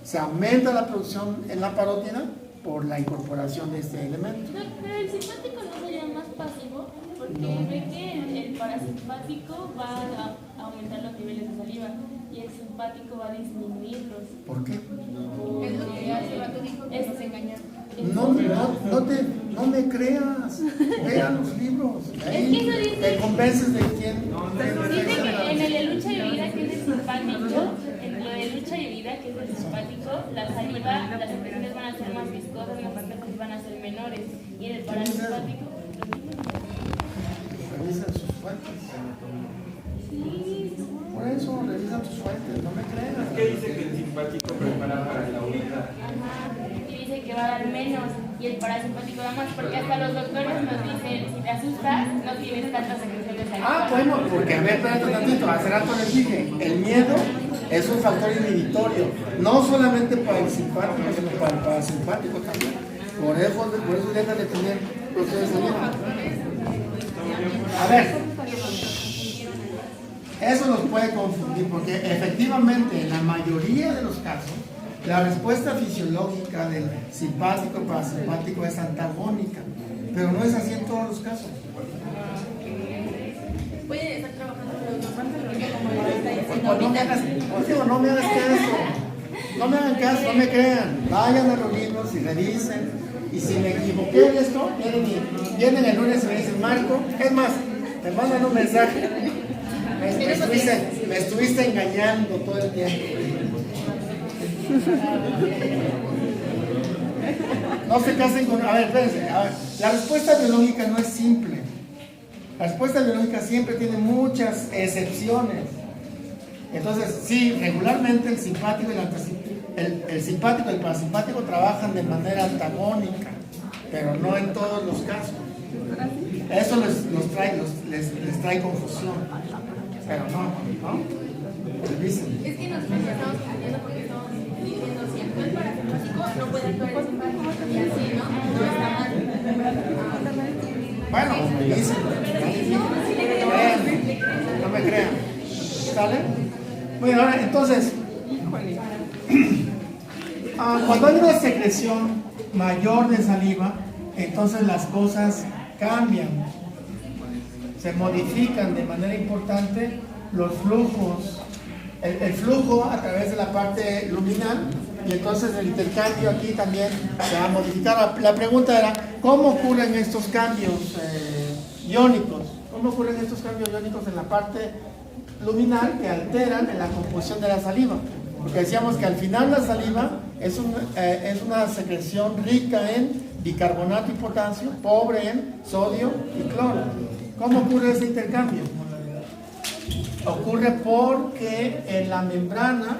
se aumenta la producción en la parótida por la incorporación de este elemento. No, pero el simpático no sería más pasivo, porque ve que el parasimpático va a aumentar los niveles de saliva y el simpático va a disminuirlos. ¿Por qué? Es lo que hace rato dijo que nos engañaron. No me creas, vea los libros, ahí Es que eso dice- te convences de quién. Dice que en el de lucha y vida, que es el simpático, en lo de lucha y vida, que es el simpático, la saliva, las secreciones van a ser más viscosas, las secreciones van a ser menores. Y en el parasimpático, Revisan sus fuentes. Por eso, revisan tus fuentes, no me creas. ¿Qué dice que el simpático prepara para la unidad? y dice que va a dar menos y el parasimpático da más, porque hasta los doctores nos dicen, si te asustas, no tienes tanta secreción de saliva. Ah, bueno, porque a ver, espérate un tantito, hace rato les dije, el miedo es un factor inhibitorio, no solamente para el simpático, sino para el parasimpático también. Por eso deja de tener proceso de saliva. A ver, eso nos puede confundir, porque efectivamente en la mayoría de los casos, la respuesta fisiológica del simpático y parasimpático es antagónica, pero no es así en todos los casos. Pueden estar trabajando los dos como lo está diciendo Pues no me ahorita. hagas, pues digo, no me hagas caso, no me hagan caso, no me crean, vayan a los libros y revisen, y si me equivoqué en esto, vienen el lunes y me dicen, Marco, es más, me mandan un mensaje, me estuviste engañando todo el tiempo. No se casen con... A ver, espérense, a ver, la respuesta biológica no es simple. La respuesta biológica siempre tiene muchas excepciones. Entonces, sí, regularmente el simpático y el simpático y el parasimpático trabajan de manera antagónica, pero no en todos los casos. Eso les trae confusión. Pero no. Revisen. Es que nosotros estamos cambiando porque estamos diciendo si actúa el parasimpático no puede actuar el simpático y así, ¿no? No está mal. Bueno, revisen. No me crean. ¿Sale? Bueno, ahora entonces, cuando hay una secreción mayor de saliva, entonces las cosas cambian, se modifican de manera importante los flujos, el flujo a través de la parte luminal, y entonces el intercambio aquí también se va a modificar. La pregunta era, ¿cómo ocurren estos cambios iónicos? ¿Cómo ocurren estos cambios iónicos en la parte luminal que alteran en la composición de la saliva? Porque decíamos que al final la saliva es una secreción rica en bicarbonato y potasio, pobre en sodio y cloro. ¿Cómo ocurre ese intercambio? Ocurre porque en la membrana,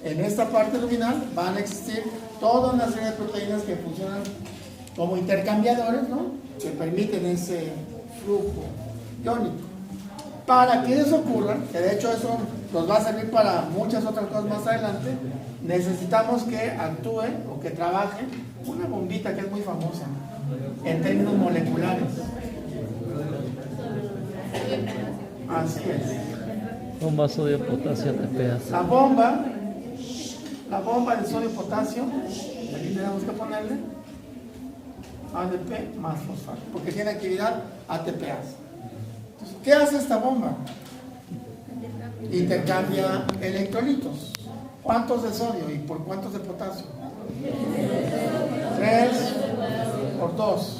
en esta parte luminal, van a existir toda una serie de proteínas que funcionan como intercambiadores, ¿no? Que permiten ese flujo iónico. Para que eso ocurra, que de hecho eso nos va a servir para muchas otras cosas más adelante, necesitamos que actúe o que trabaje una bombita que es muy famosa en términos moleculares. Así es. Bomba sodio, potasio, ATPase. La bomba de sodio potasio, aquí tenemos que ponerle ADP más fosfato, porque tiene actividad ATPase. Entonces, ¿qué hace esta bomba? Intercambia electrolitos. ¿Cuántos de sodio y por cuántos de potasio? 3 por 2.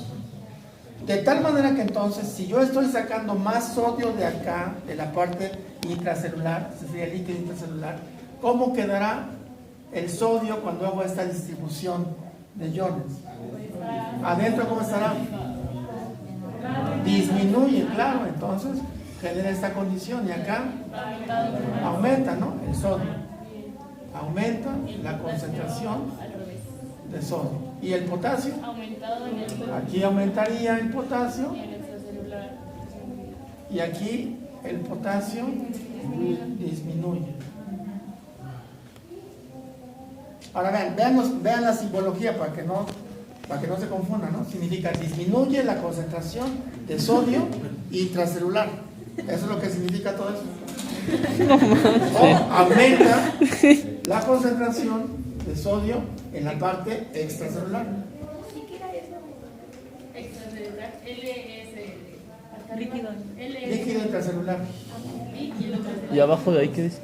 De tal manera que entonces, si yo estoy sacando más sodio de acá, de la parte intracelular, ese sería el líquido intracelular, ¿cómo quedará el sodio cuando hago esta distribución de iones? ¿Adentro cómo estará? Disminuye, claro, entonces genera esta condición y acá aumenta, ¿no? El sodio. Aumenta la concentración de sodio. ¿Y el potasio? Aumentado en el Aquí aumentaría el potasio y el extracelular. y aquí el potasio disminuye. Ahora vean la simbología para que no para que no se confunda, ¿no? Significa disminuye la concentración de sodio intracelular. Eso es lo que significa todo eso. O aumenta la concentración de sodio en la parte extracelular. ¿Sí que era eso? Extracelular. LS. Líquido. Líquido intracelular. Y el otro es ¿Y abajo de ahí qué dice?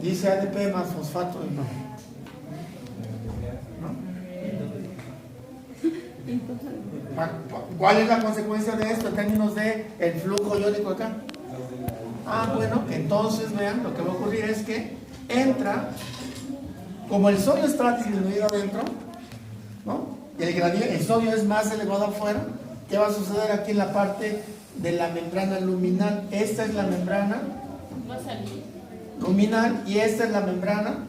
Dice ADP más fosfato y no. ¿Cuál es la consecuencia de esto en términos de el flujo iónico acá? Bueno, que entonces vean, lo que va a ocurrir es que entra, como el sodio está disminuido adentro, ¿no? Y el sodio es más elevado afuera, ¿qué va a suceder aquí en la parte de la membrana luminal? Esta es la membrana va a salir. luminal y esta es la membrana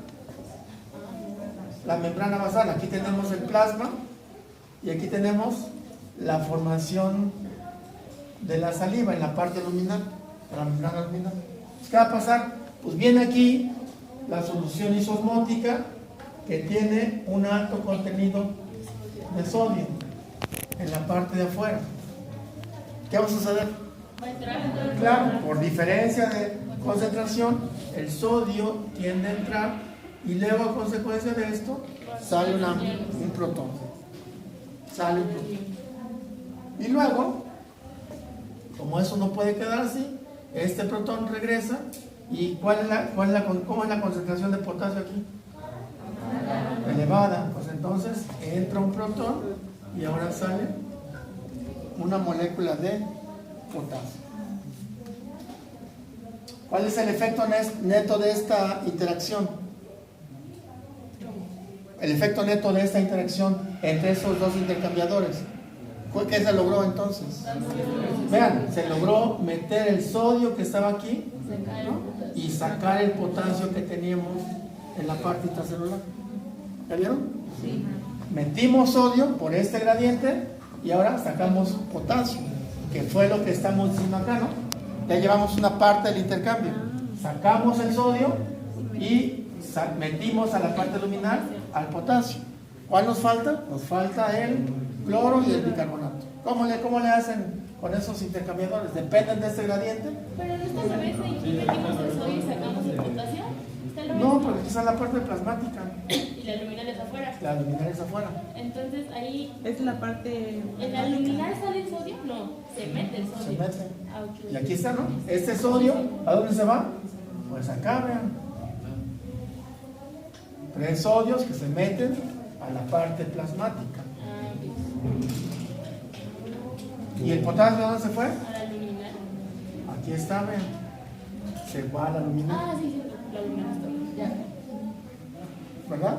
basal. Aquí tenemos el plasma y aquí tenemos la formación de la saliva en la parte luminal, de la membrana luminal. ¿Qué va a pasar? Pues viene aquí la solución isosmótica que tiene un alto contenido de sodio en la parte de afuera. ¿Qué va a suceder? Va a entrar. Claro, por diferencia de concentración, el sodio tiende a entrar y luego a consecuencia de esto sale un protón. Sale un protón. Y luego, como eso no puede quedar así, este protón regresa. ¿Y cómo es la concentración de potasio aquí? Elevada. Pues entonces entra un protón y ahora sale una molécula de potasio. ¿Cuál es el efecto neto de esta interacción? El efecto neto de esta interacción entre esos dos intercambiadores. ¿Qué se logró entonces? Vean, se logró meter el sodio que estaba aquí, ¿no? Y sacar el potasio que teníamos en la parte intracelular. ¿Ya vieron? Sí. Metimos sodio por este gradiente y ahora sacamos potasio, que fue lo que estamos diciendo acá, ¿no? Ya llevamos una parte del intercambio. Sacamos el sodio y metimos a la parte luminal al potasio. ¿Cuál nos falta? Nos falta el cloro y el bicarbonato. ¿Cómo le hacen con esos intercambiadores? ¿Dependen de este gradiente? Pero no está al revés, y metimos el sodio y sacamos el potasio. ¿Está al revés? No, porque esa es la parte plasmática. Y la luminal es afuera. La luminal es afuera. Entonces ahí. Es la parte. ¿En la luminal sale el sodio? No, se mete el sodio. Se mete. Ah, ok. Y aquí está, ¿no? Este sodio, ¿a dónde se va? Pues acá, vean. 3 sodios que se meten a la parte plasmática. Ah, ok. ¿Y el potasio dónde se fue? A la luminal. Aquí está, vean. Se va a la luminal, Ah, sí, la luminal está. Ya. ¿verdad?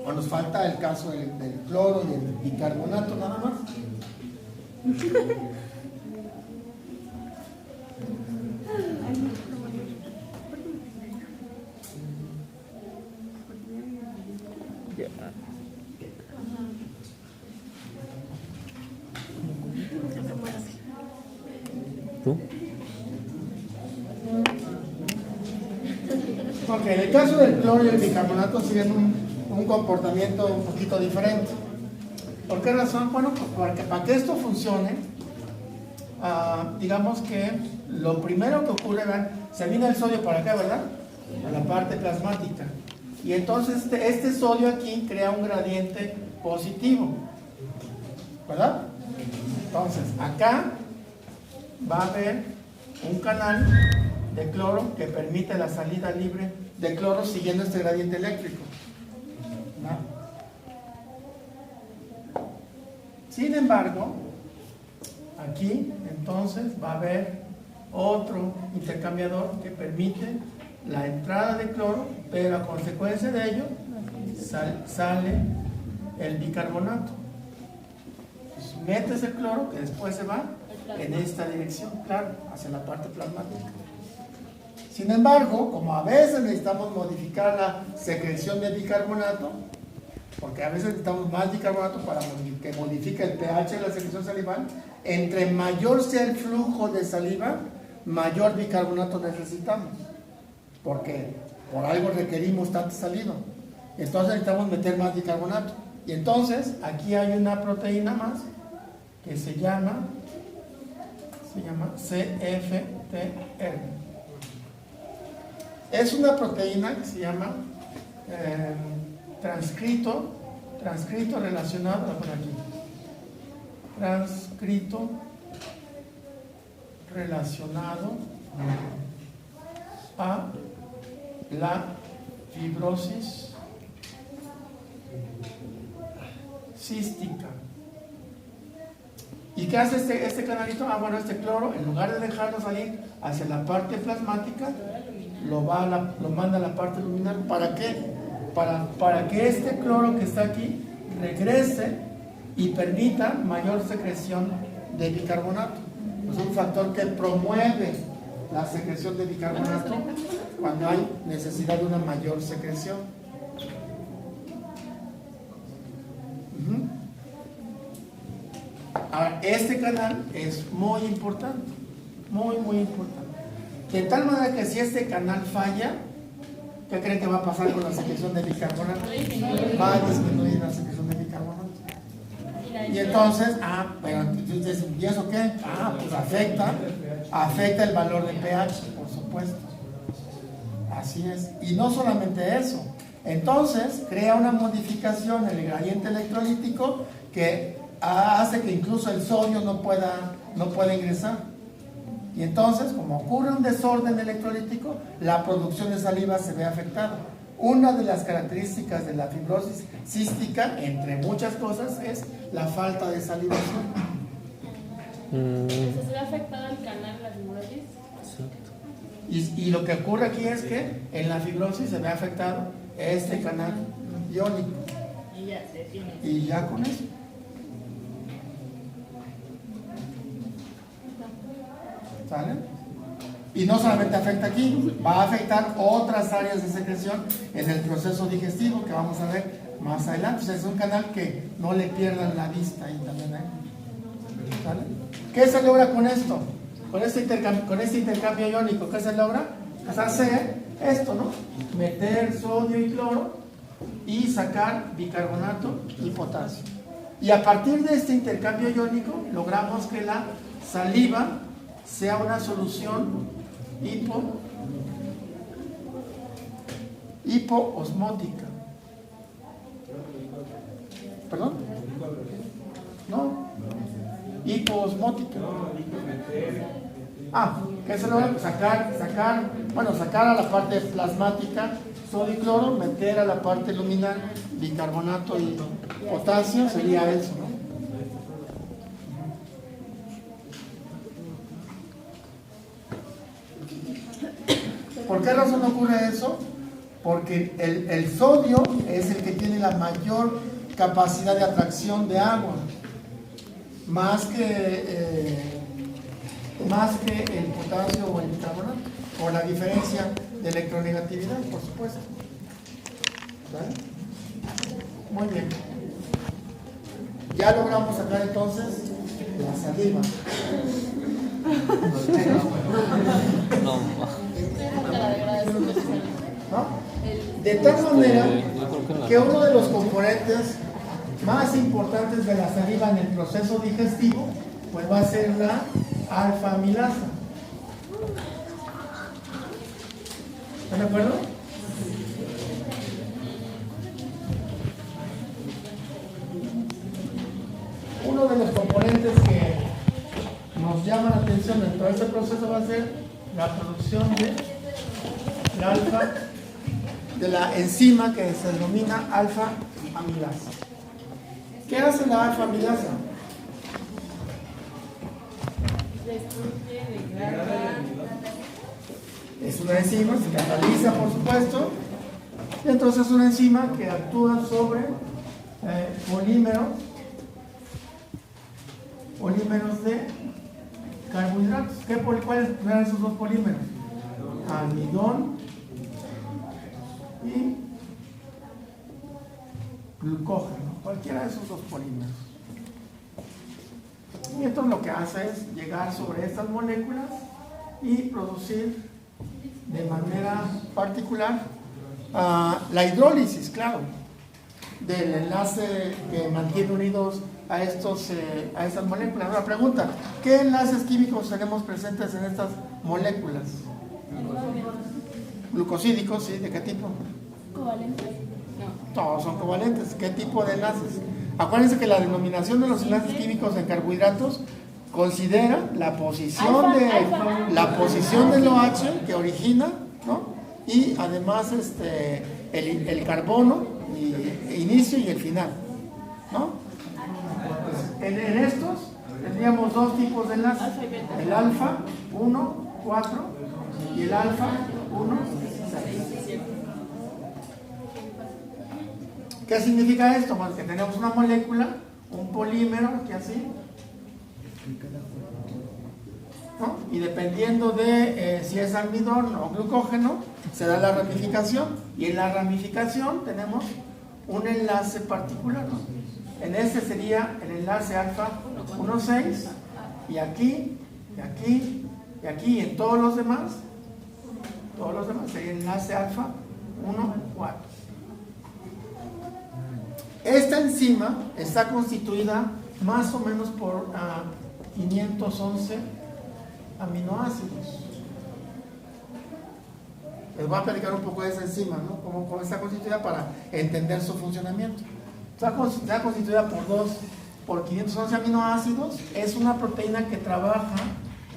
O nos falta el caso del cloro y el bicarbonato, nada más. ¿Tú? Ok, en el caso del cloro y el bicarbonato siguen un comportamiento un poquito diferente. ¿Por qué razón? Bueno, porque para que esto funcione, digamos que lo primero que ocurre, vean, se viene el sodio para acá, ¿verdad? A la parte plasmática. Y entonces este sodio aquí crea un gradiente positivo, ¿verdad? Entonces, acá va a haber un canal de cloro que permite la salida libre de cloro siguiendo este gradiente eléctrico, ¿no? Sin embargo, aquí entonces va a haber otro intercambiador que permite la entrada de cloro, pero a consecuencia de ello sale el bicarbonato. Pues metes el cloro que después se va en esta dirección, claro, hacia la parte plasmática. Sin embargo, como a veces necesitamos modificar la secreción de bicarbonato, porque a veces necesitamos más bicarbonato para que modifique el pH de la secreción salival, entre mayor sea el flujo de saliva, mayor bicarbonato necesitamos, porque por algo requerimos tanta saliva. Entonces necesitamos meter más bicarbonato. Y entonces aquí hay una proteína más que se llama CFTR. Es una proteína que se llama transcrito relacionado por aquí. Transcrito relacionado a la fibrosis cística. ¿Y qué hace este canalito? Bueno, este cloro, en lugar de dejarlo salir hacia la parte plasmática, lo manda a la parte luminal. ¿Para qué? Para que este cloro que está aquí regrese y permita mayor secreción de bicarbonato. Es un factor que promueve la secreción de bicarbonato cuando hay necesidad de una mayor secreción. Ahora, este canal es muy importante, muy importante. De tal manera que si este canal falla, ¿qué creen que va a pasar con la secreción de bicarbonato? Va a disminuir la secreción de bicarbonato. Y entonces, pero entonces, ¿y eso qué? Pues afecta el valor de pH, por supuesto. Así es. Y no solamente eso. Entonces, crea una modificación en el gradiente electrolítico que hace que incluso el sodio no pueda ingresar. Y entonces, como ocurre un desorden electrolítico, la producción de saliva se ve afectada. Una de las características de la fibrosis cística, entre muchas cosas, es la falta de salivación. ¿Se ve afectado el canal, la fibrosis? Y lo que ocurre aquí es que en la fibrosis se ve afectado este canal iónico. Y ya con eso. ¿Sale? Y no solamente afecta aquí, va a afectar otras áreas de secreción en el proceso digestivo que vamos a ver más adelante. O sea, es un canal que no le pierdan la vista ahí también. ¿Sale? ¿Qué se logra con esto? Con este intercambio iónico, ¿qué se logra? Pues hacer esto, ¿no? Meter sodio y cloro y sacar bicarbonato y potasio. Y a partir de este intercambio iónico logramos que la saliva sea una solución hipoosmótica. ¿Perdón? No. Hipoosmótica. ¿Qué se logra? Sacar a la parte plasmática sodio y cloro, meter a la parte luminal bicarbonato y potasio, sería eso, ¿no? ¿Por qué razón ocurre eso? Porque el sodio es el que tiene la mayor capacidad de atracción de agua, más que el potasio o el bicarbonato, por la diferencia de electronegatividad, por supuesto. ¿Vale? Muy bien. Ya logramos sacar entonces la saliva. ¿No? De tal manera que uno de los componentes más importantes de la saliva en el proceso digestivo pues va a ser la alfa-amilasa. ¿Están de acuerdo? Uno de los componentes que nos llama la atención en todo este proceso va a ser la producción de la alfa, de la enzima que se denomina alfa-amilasa. ¿Qué hace la alfa-amilasa? Es una enzima, se cataliza por supuesto, y entonces es una enzima que actúa sobre polímeros de carbohidratos. ¿Cuáles eran esos dos polímeros? Almidón y glucógeno, cualquiera de esos dos polímeros. Y entonces lo que hace es llegar sobre estas moléculas y producir de manera particular la hidrólisis, claro. del enlace que mantiene unidos a estas moléculas. Ahora pregunta, ¿qué enlaces químicos tenemos presentes en estas moléculas? Glucosídicos, ¿sí? ¿De qué tipo? ¿Covalentes? Todos son covalentes. ¿Qué tipo de enlaces? Acuérdense que la denominación de los enlaces químicos en carbohidratos considera la posición del OH que origina, ¿no? Y además el carbono, inicio y el final, ¿no? En estos tendríamos dos tipos de enlaces, el alfa 1, 4 y el alfa 1, 6. ¿Qué significa esto? Pues que tenemos una molécula, un polímero, aquí así, ¿no? Y dependiendo de si es almidón o glucógeno, se da la ramificación, y en la ramificación tenemos un enlace particular, ¿no? En este sería el enlace alfa 1,6, y aquí, y aquí, y aquí, y en todos los demás sería el enlace alfa 1,4. Esta enzima está constituida más o menos por 511 aminoácidos. Les voy a platicar un poco de esa enzima, ¿no? Cómo está constituida para entender su funcionamiento. Está constituida por 511 aminoácidos. Es una proteína que trabaja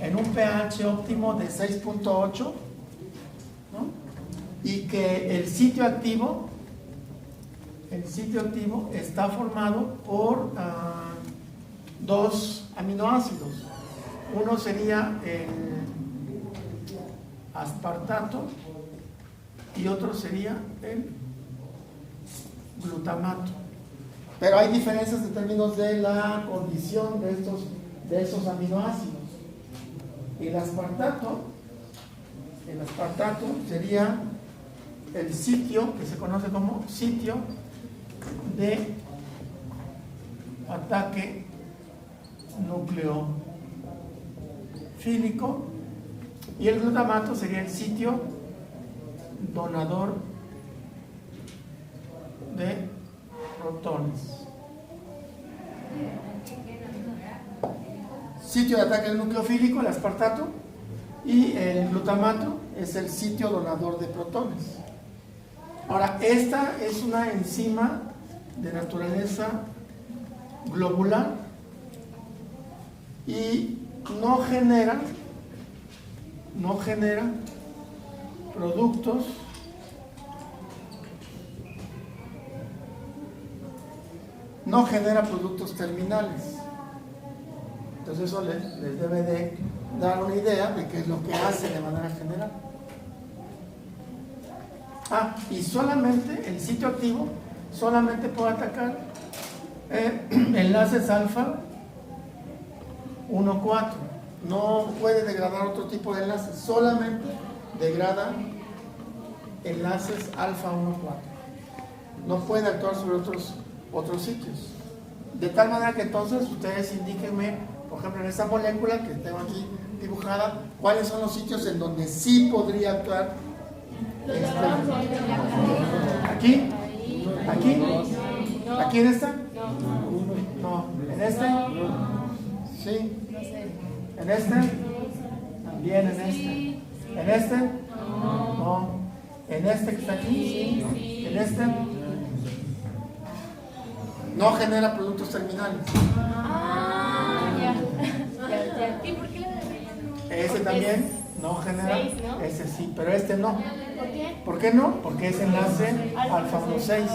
en un pH óptimo de 6.8, ¿no? Y que el sitio activo está formado por dos aminoácidos. Uno sería el aspartato y otro sería el glutamato. Pero hay diferencias en términos de la condición de esos aminoácidos. El aspartato sería el sitio que se conoce como sitio de ataque nucleofílico, y el glutamato sería el sitio donador de protones. Sitio de ataque nucleofílico, el aspartato, y el glutamato es el sitio donador de protones. Ahora, esta es una enzima de naturaleza globular y no genera productos terminales. Entonces eso les debe de dar una idea de qué es lo que hace de manera general. Y solamente el sitio activo solamente puede atacar enlaces alfa 1,4. No puede degradar otro tipo de enlaces, solamente degrada enlaces alfa 1,4. No puede actuar sobre otros sitios. De tal manera que entonces ustedes indíquenme, por ejemplo, en esta molécula que tengo aquí dibujada, cuáles son los sitios en donde sí podría actuar. ¿Aquí? ¿Aquí en esta? No. ¿En este? Sí. ¿En este? También en este. ¿En este? No. ¿En este que está aquí? Sí. ¿En este? No genera productos terminales. Ya. ¿Y por qué la de Ese también no genera. 6, ¿no? Ese sí, pero este no. ¿Por qué? ¿Por qué no? Porque es enlace alfa 1,6.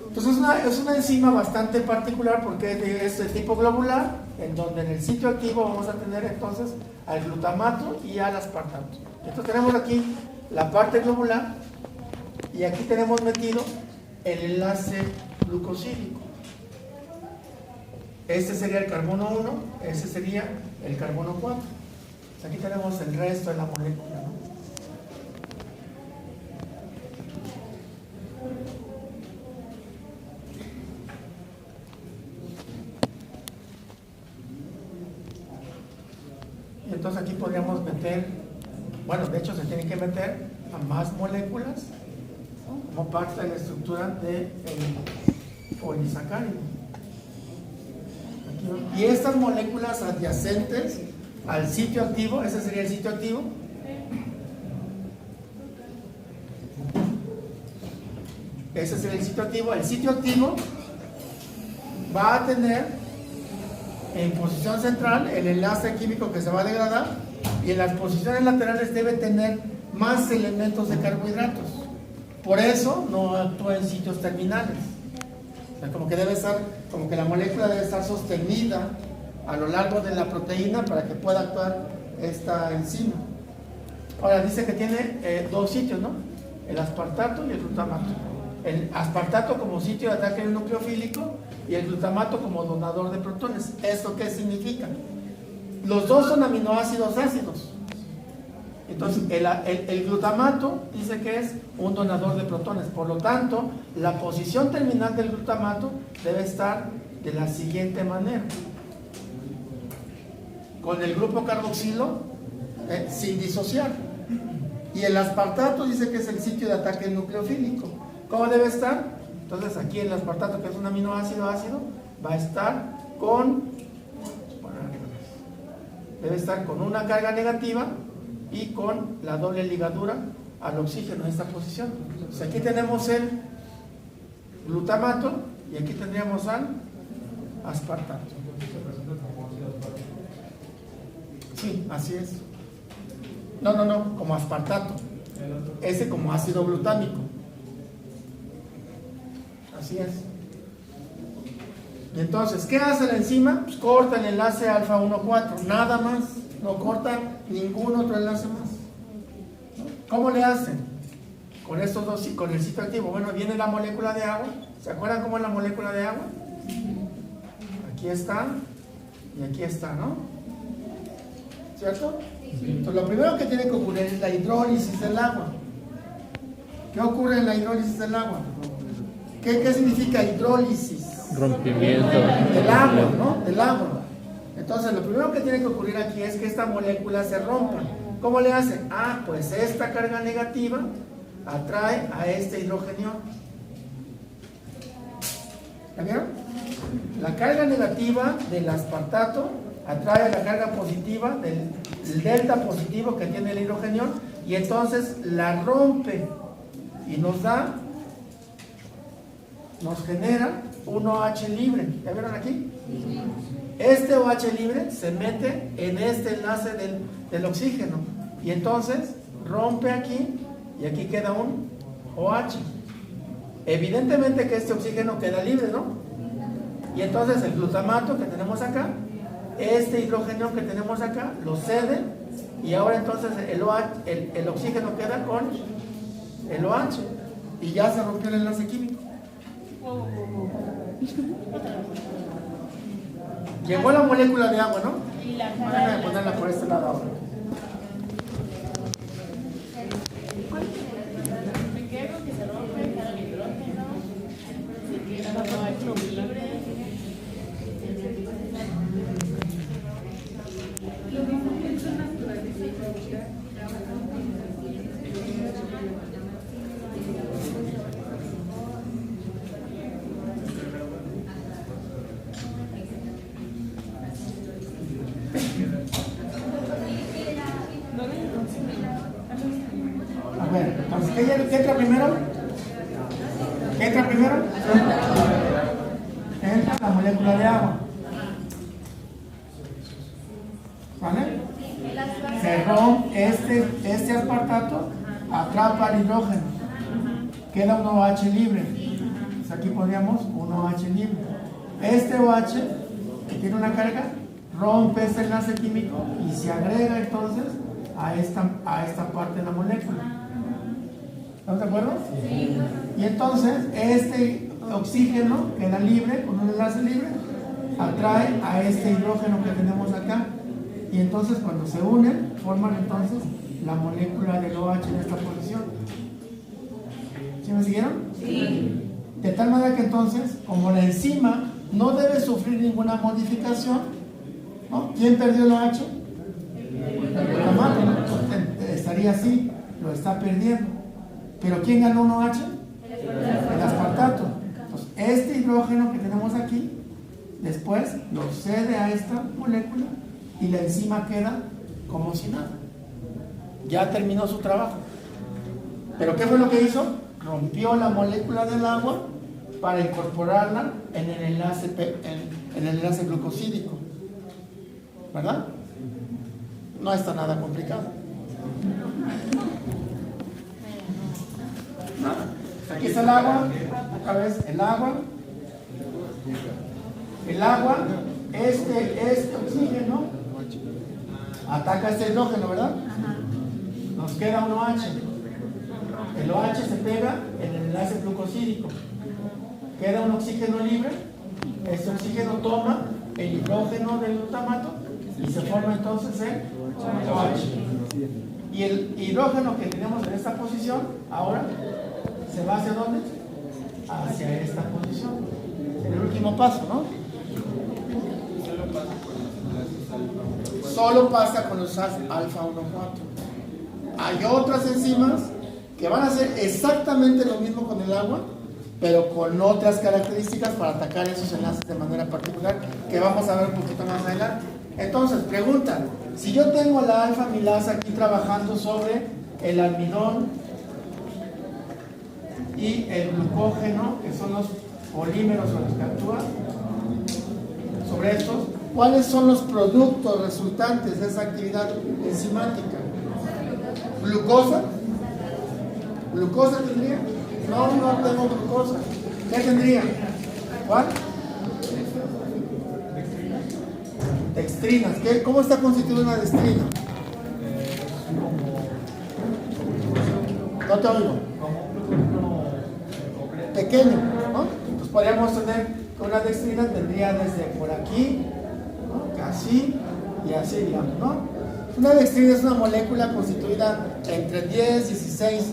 Entonces es una enzima bastante particular porque es de este tipo globular, en donde en el sitio activo vamos a tener entonces al glutamato y al aspartato. Entonces tenemos aquí la parte globular y aquí tenemos metido el enlace glucosídico. Este sería el carbono 1, este sería el carbono 4. Aquí tenemos el resto de la molécula, ¿no? Y entonces aquí podríamos meter, bueno, de hecho se tienen que meter a más moléculas como parte de la estructura del polisacárido. Y estas moléculas adyacentes al sitio activo, ese sería el sitio activo. Ese sería el sitio activo. El sitio activo va a tener en posición central el enlace químico que se va a degradar, y en las posiciones laterales debe tener más elementos de carbohidratos. Por eso no actúa en sitios terminales. O sea, como que debe estar, como que la molécula debe estar sostenida a lo largo de la proteína para que pueda actuar esta enzima. Ahora dice que tiene dos sitios, ¿no? El aspartato y el glutamato. El aspartato como sitio de ataque nucleofílico y el glutamato como donador de protones. ¿Esto qué significa? Los dos son aminoácidos ácidos. Entonces, el glutamato dice que es un donador de protones. Por lo tanto, la posición terminal del glutamato debe estar de la siguiente manera. Con el grupo carboxilo sin disociar. Y el aspartato dice que es el sitio de ataque nucleofílico. ¿Cómo debe estar? Entonces, aquí el aspartato, que es un aminoácido ácido, va a estar debe estar con una carga negativa y con la doble ligadura al oxígeno en esta posición. Entonces, aquí tenemos el glutamato y aquí tendríamos al aspartato. Sí, así es. No, como aspartato. Ese como ácido glutámico. Así es. Y entonces, ¿qué hace la enzima? Pues corta el enlace alfa 1,4, nada más. No corta ningún otro enlace más. ¿Cómo le hacen? Con estos dos, con el sitio activo. Bueno, viene la molécula de agua. ¿Se acuerdan cómo es la molécula de agua? Aquí está y aquí está, ¿no? ¿Cierto? Entonces, lo primero que tiene que ocurrir es la hidrólisis del agua. ¿Qué ocurre en la hidrólisis del agua? ¿Qué significa hidrólisis? Rompimiento. Del agua, ¿no? Del agua. Entonces, lo primero que tiene que ocurrir aquí es que esta molécula se rompa. ¿Cómo le hace? Pues esta carga negativa atrae a este hidrógeno. ¿La vieron? La carga negativa del aspartato atrae a la carga positiva del delta positivo que tiene el hidrógeno, y entonces la rompe y nos genera un OH libre. ¿Ya vieron aquí? Este OH libre se mete en este enlace del oxígeno y entonces rompe aquí y aquí queda un OH. Evidentemente que este oxígeno queda libre, ¿no? Y entonces el glutamato que tenemos acá, este hidrógeno que tenemos acá, lo cede, y ahora entonces el oxígeno queda con el OH y ya se rompió el enlace químico. Llegó la molécula de agua, ¿no? Déjame ponerla por este lado ahora. A ver, entonces, ¿qué entra primero? ¿Qué entra primero? Entra la molécula de agua. ¿Vale? Se rompe este aspartato, atrapa el hidrógeno. Queda un OH libre. Pues aquí podríamos un OH libre. Este OH, que tiene una carga, rompe este enlace químico y se agrega entonces a esta parte de la molécula. ¿Estamos de acuerdo? Sí. Y entonces este oxígeno queda libre, con un enlace libre, atrae a este hidrógeno que tenemos acá, y entonces cuando se unen forman entonces la molécula del OH en esta posición. ¿Sí me siguieron? Sí. De tal manera que entonces, como la enzima no debe sufrir ninguna modificación, ¿no? ¿Quién perdió el OH? El glutamato, ¿no? Estaría así, lo está perdiendo. Pero ¿quién ganó un OH? este hidrógeno que tenemos aquí, después lo cede a esta molécula y la enzima queda como si nada. Ya terminó su trabajo. ¿Pero qué fue lo que hizo? Rompió la molécula del agua para incorporarla en el enlace glucosídico. ¿Verdad? No está nada complicado. Aquí está el agua, otra vez el agua. El agua, este oxígeno ataca este hidrógeno, ¿verdad? Nos queda un OH. El OH se pega en el enlace glucosídico. Queda un oxígeno libre. Este oxígeno toma el hidrógeno del glutamato y se forma entonces el OH. Y el hidrógeno que tenemos en esta posición ahora se va hacia ¿dónde? Hacia esta posición. En el último paso, ¿no? Solo pasa con los alfa 1,4. Hay otras enzimas que van a hacer exactamente lo mismo con el agua, pero con otras características para atacar esos enlaces de manera particular, que vamos a ver un poquito más adelante. Entonces, pregunta, si yo tengo la alfa amilasa aquí trabajando sobre el almidón y el glucógeno, que son los polímeros sobre los que actúa, sobre estos, ¿cuáles son los productos resultantes de esa actividad enzimática? ¿Glucosa? ¿Glucosa tendría? No, no tengo glucosa. ¿Qué tendría? ¿Cuál? Dextrinas. ¿Cómo está constituida una dextrina? No te oigo. Pequeño, ¿no? Pues podríamos tener que una dextrina tendría desde por aquí, ¿no? Así y así, digamos, ¿no? Una dextrina es una molécula constituida entre 10 y 16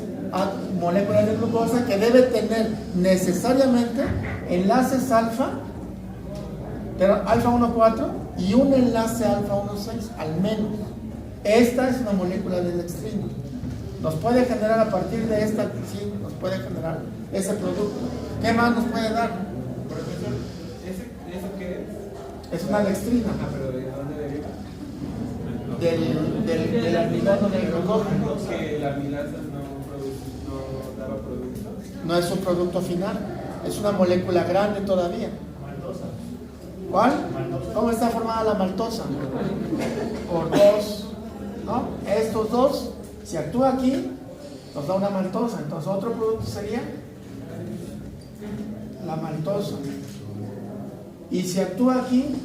moléculas de glucosa que debe tener necesariamente enlaces alfa, pero alfa 1,4 y un enlace alfa 1,6 al menos. Esta es una molécula de dextrina. Nos puede generar a partir de esta, sí, nos puede generar ese producto. ¿Qué más nos puede dar? Profesor, ¿eso qué es? Es una dextrina. Pero ¿de dónde deriva? Del almidón del glucógeno. Que la amilasa no daba producto. No es un producto final, es una molécula grande todavía. Maltosa. ¿Cuál? ¿Cómo está formada la maltosa? Por dos, ¿no? Estos dos, si actúa aquí, nos da una maltosa. Entonces otro producto sería la maltosa. Y si actúa aquí,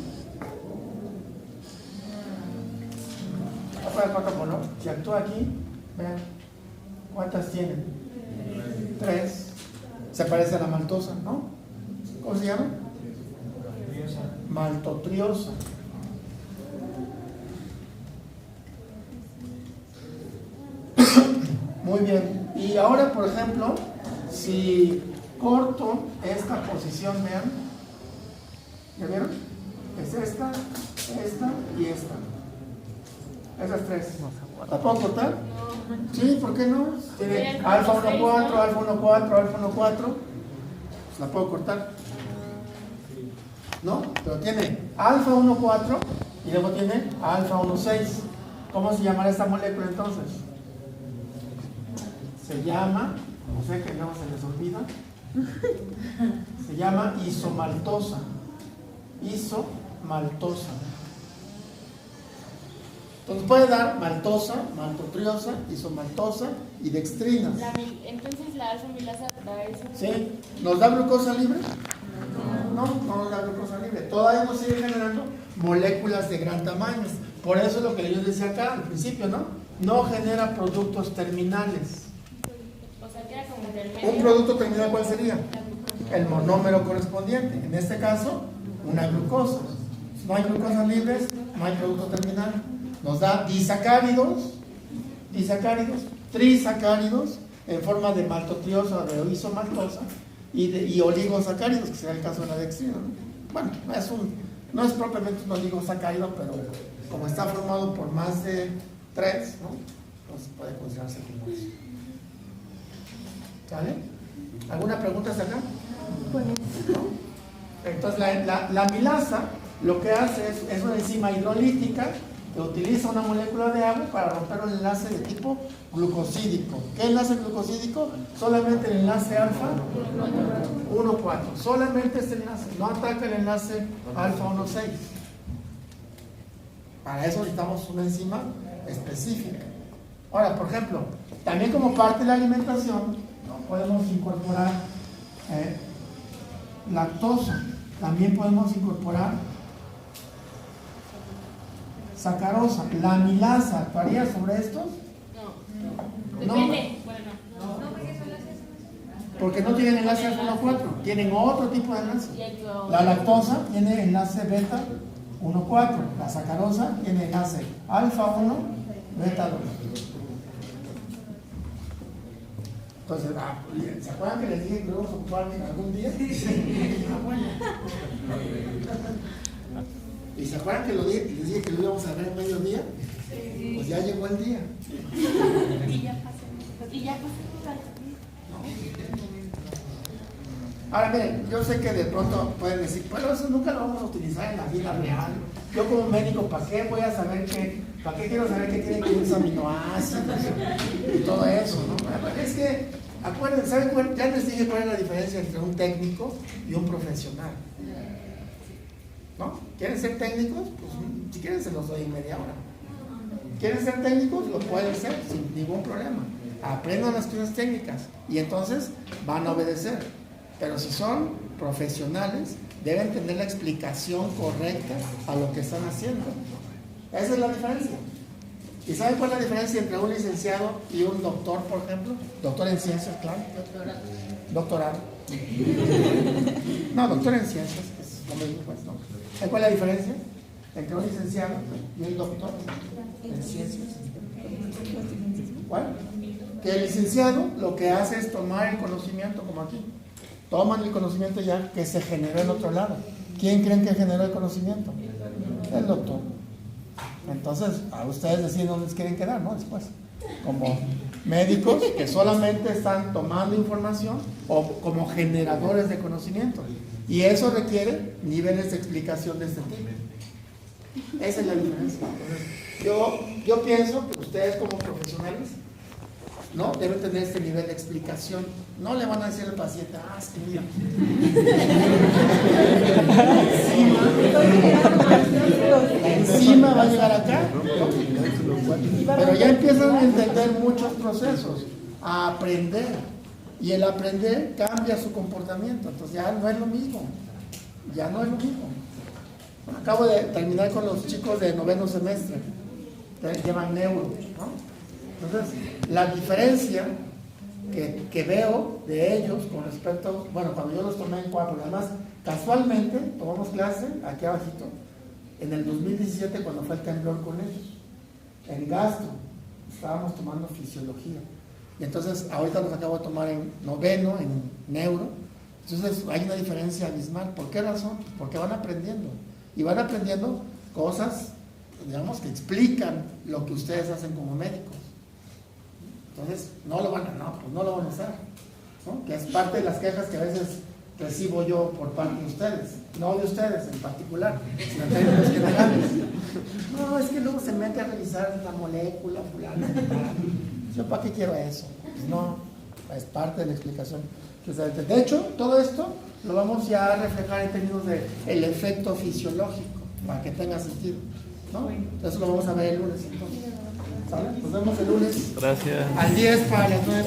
si actúa aquí, vean, ¿cuántas tienen? 3. Se parece a la maltosa, ¿no? ¿Cómo se llama? Maltotriosa. Muy bien. Y ahora, por ejemplo, si corto esta posición, vean, ¿ya vieron? Es esta y esta. Esas 3. ¿La puedo cortar? Sí, ¿por qué no? Tiene alfa 1,4, alfa 1,4, alfa 1,4. Pues la puedo cortar. ¿No? Pero tiene alfa 1,4 y luego tiene alfa 1,6. ¿Cómo se llamará esta molécula entonces? Se llama, no sé que no se les olvida, se llama isomaltosa. Isomaltosa. Entonces puede dar maltosa, maltotriosa, isomaltosa y dextrinas. Entonces la alfa amilasa da eso. ¿Sí? ¿Nos da glucosa libre? No nos da glucosa libre. Todavía nos sigue generando moléculas de gran tamaño. Por eso es lo que yo decía acá al principio, ¿no? No genera productos terminales. O sea, queda como intermedio. ¿Un producto terminal cuál sería? El monómero correspondiente. En este caso, una glucosa. Si no hay glucosas libres, no hay producto terminal. Nos da disacáridos, trisacáridos en forma de maltotriosa o de isomaltosa y oligosacáridos, que será el caso de la dextrina, ¿no? Bueno, no es propiamente un oligosacárido, pero como está formado por más de 3, ¿no? Pues puede considerarse como eso. ¿Sale? ¿Alguna pregunta hasta acá? Entonces la amilasa lo que hace es una enzima hidrolítica que utiliza una molécula de agua para romper un enlace de tipo glucosídico. ¿Qué enlace glucosídico? Solamente el enlace alfa 1,4. Solamente este enlace. No ataca el enlace alfa 1,6. Para eso necesitamos una enzima específica. Ahora, por ejemplo, también como parte de la alimentación, ¿no?, podemos incorporar lactosa. También podemos incorporar sacarosa. ¿La amilasa actuaría sobre estos? No. No. Depende. Bueno, Porque no tienen enlace alfa 1,4. Tienen otro tipo de enlace. La lactosa tiene enlace beta 1,4. La sacarosa tiene enlace alfa 1, beta 2. Entonces, ¿se acuerdan que les dije que lo íbamos a ocupar algún día? Bueno. ¿Y se acuerdan que les dije que lo íbamos a ver en mediodía? Pues ya llegó el día. Y ya pasó. Ahora miren, yo sé que de pronto pueden decir, bueno, eso nunca lo vamos a utilizar en la vida real. Yo como médico, ¿para qué voy a saber para qué quiero saber qué tienen que unos aminoácidos y todo eso, ¿no? Es que, acuérdense, ¿saben? Ya les dije cuál es la diferencia entre un técnico y un profesional. ¿No? ¿Quieren ser técnicos? Pues si quieren se los doy en media hora. ¿Quieren ser técnicos? Lo pueden ser sin ningún problema. Aprendan las cosas técnicas y entonces van a obedecer. Pero si son profesionales, deben tener la explicación correcta a lo que están haciendo. Esa es la diferencia. ¿Y saben cuál es la diferencia entre un licenciado y un doctor, por ejemplo? Doctor en ciencias, claro. Doctorado. No, doctor en ciencias, que es lo mismo, pues no. ¿Saben cuál es la diferencia entre un licenciado y un doctor en ciencias? ¿Cuál? Que el licenciado lo que hace es tomar el conocimiento, como aquí. Toman el conocimiento ya que se generó en otro lado. ¿Quién creen que generó el conocimiento? El doctor. Entonces, a ustedes deciden dónde les quieren quedar, ¿no? Después, como médicos que solamente están tomando información o como generadores de conocimiento. Y eso requiere niveles de explicación de este tipo. Esa es la diferencia. Entonces, yo pienso que ustedes como profesionales, ¿no?, deben tener este nivel de explicación. No le van a decir al paciente, es que mira, la enzima va a llegar acá, ¿no? Pero ya empiezan a entender muchos procesos, a aprender, y el aprender cambia su comportamiento. Entonces ya no es lo mismo, Acabo de terminar con los chicos de 9º semestre, que llevan neuro, ¿no? Entonces, la diferencia que veo de ellos con respecto, bueno, cuando yo los tomé en 4, además, casualmente tomamos clase aquí abajito, en el 2017 cuando fue el temblor con ellos, en gastro, estábamos tomando fisiología, y entonces ahorita los acabo de tomar en 9º, en neuro. Entonces hay una diferencia abismal. ¿Por qué razón? Porque van aprendiendo, y van aprendiendo cosas, digamos, que explican lo que ustedes hacen como médicos. Entonces, no lo van a hacer, ¿no? Que es parte de las quejas que a veces recibo yo por parte de ustedes, no de ustedes en particular, sino de términos generales. No, es que luego se mete a revisar la molécula fulana. ¿Yo para qué quiero eso? Pues no, es parte de la explicación. De hecho, todo esto lo vamos ya a reflejar en términos de el efecto fisiológico, para que tenga sentido, ¿no? Eso lo vamos a ver el lunes entonces. ¿Sale? Nos vemos el lunes. Gracias. Al 10 para las 9.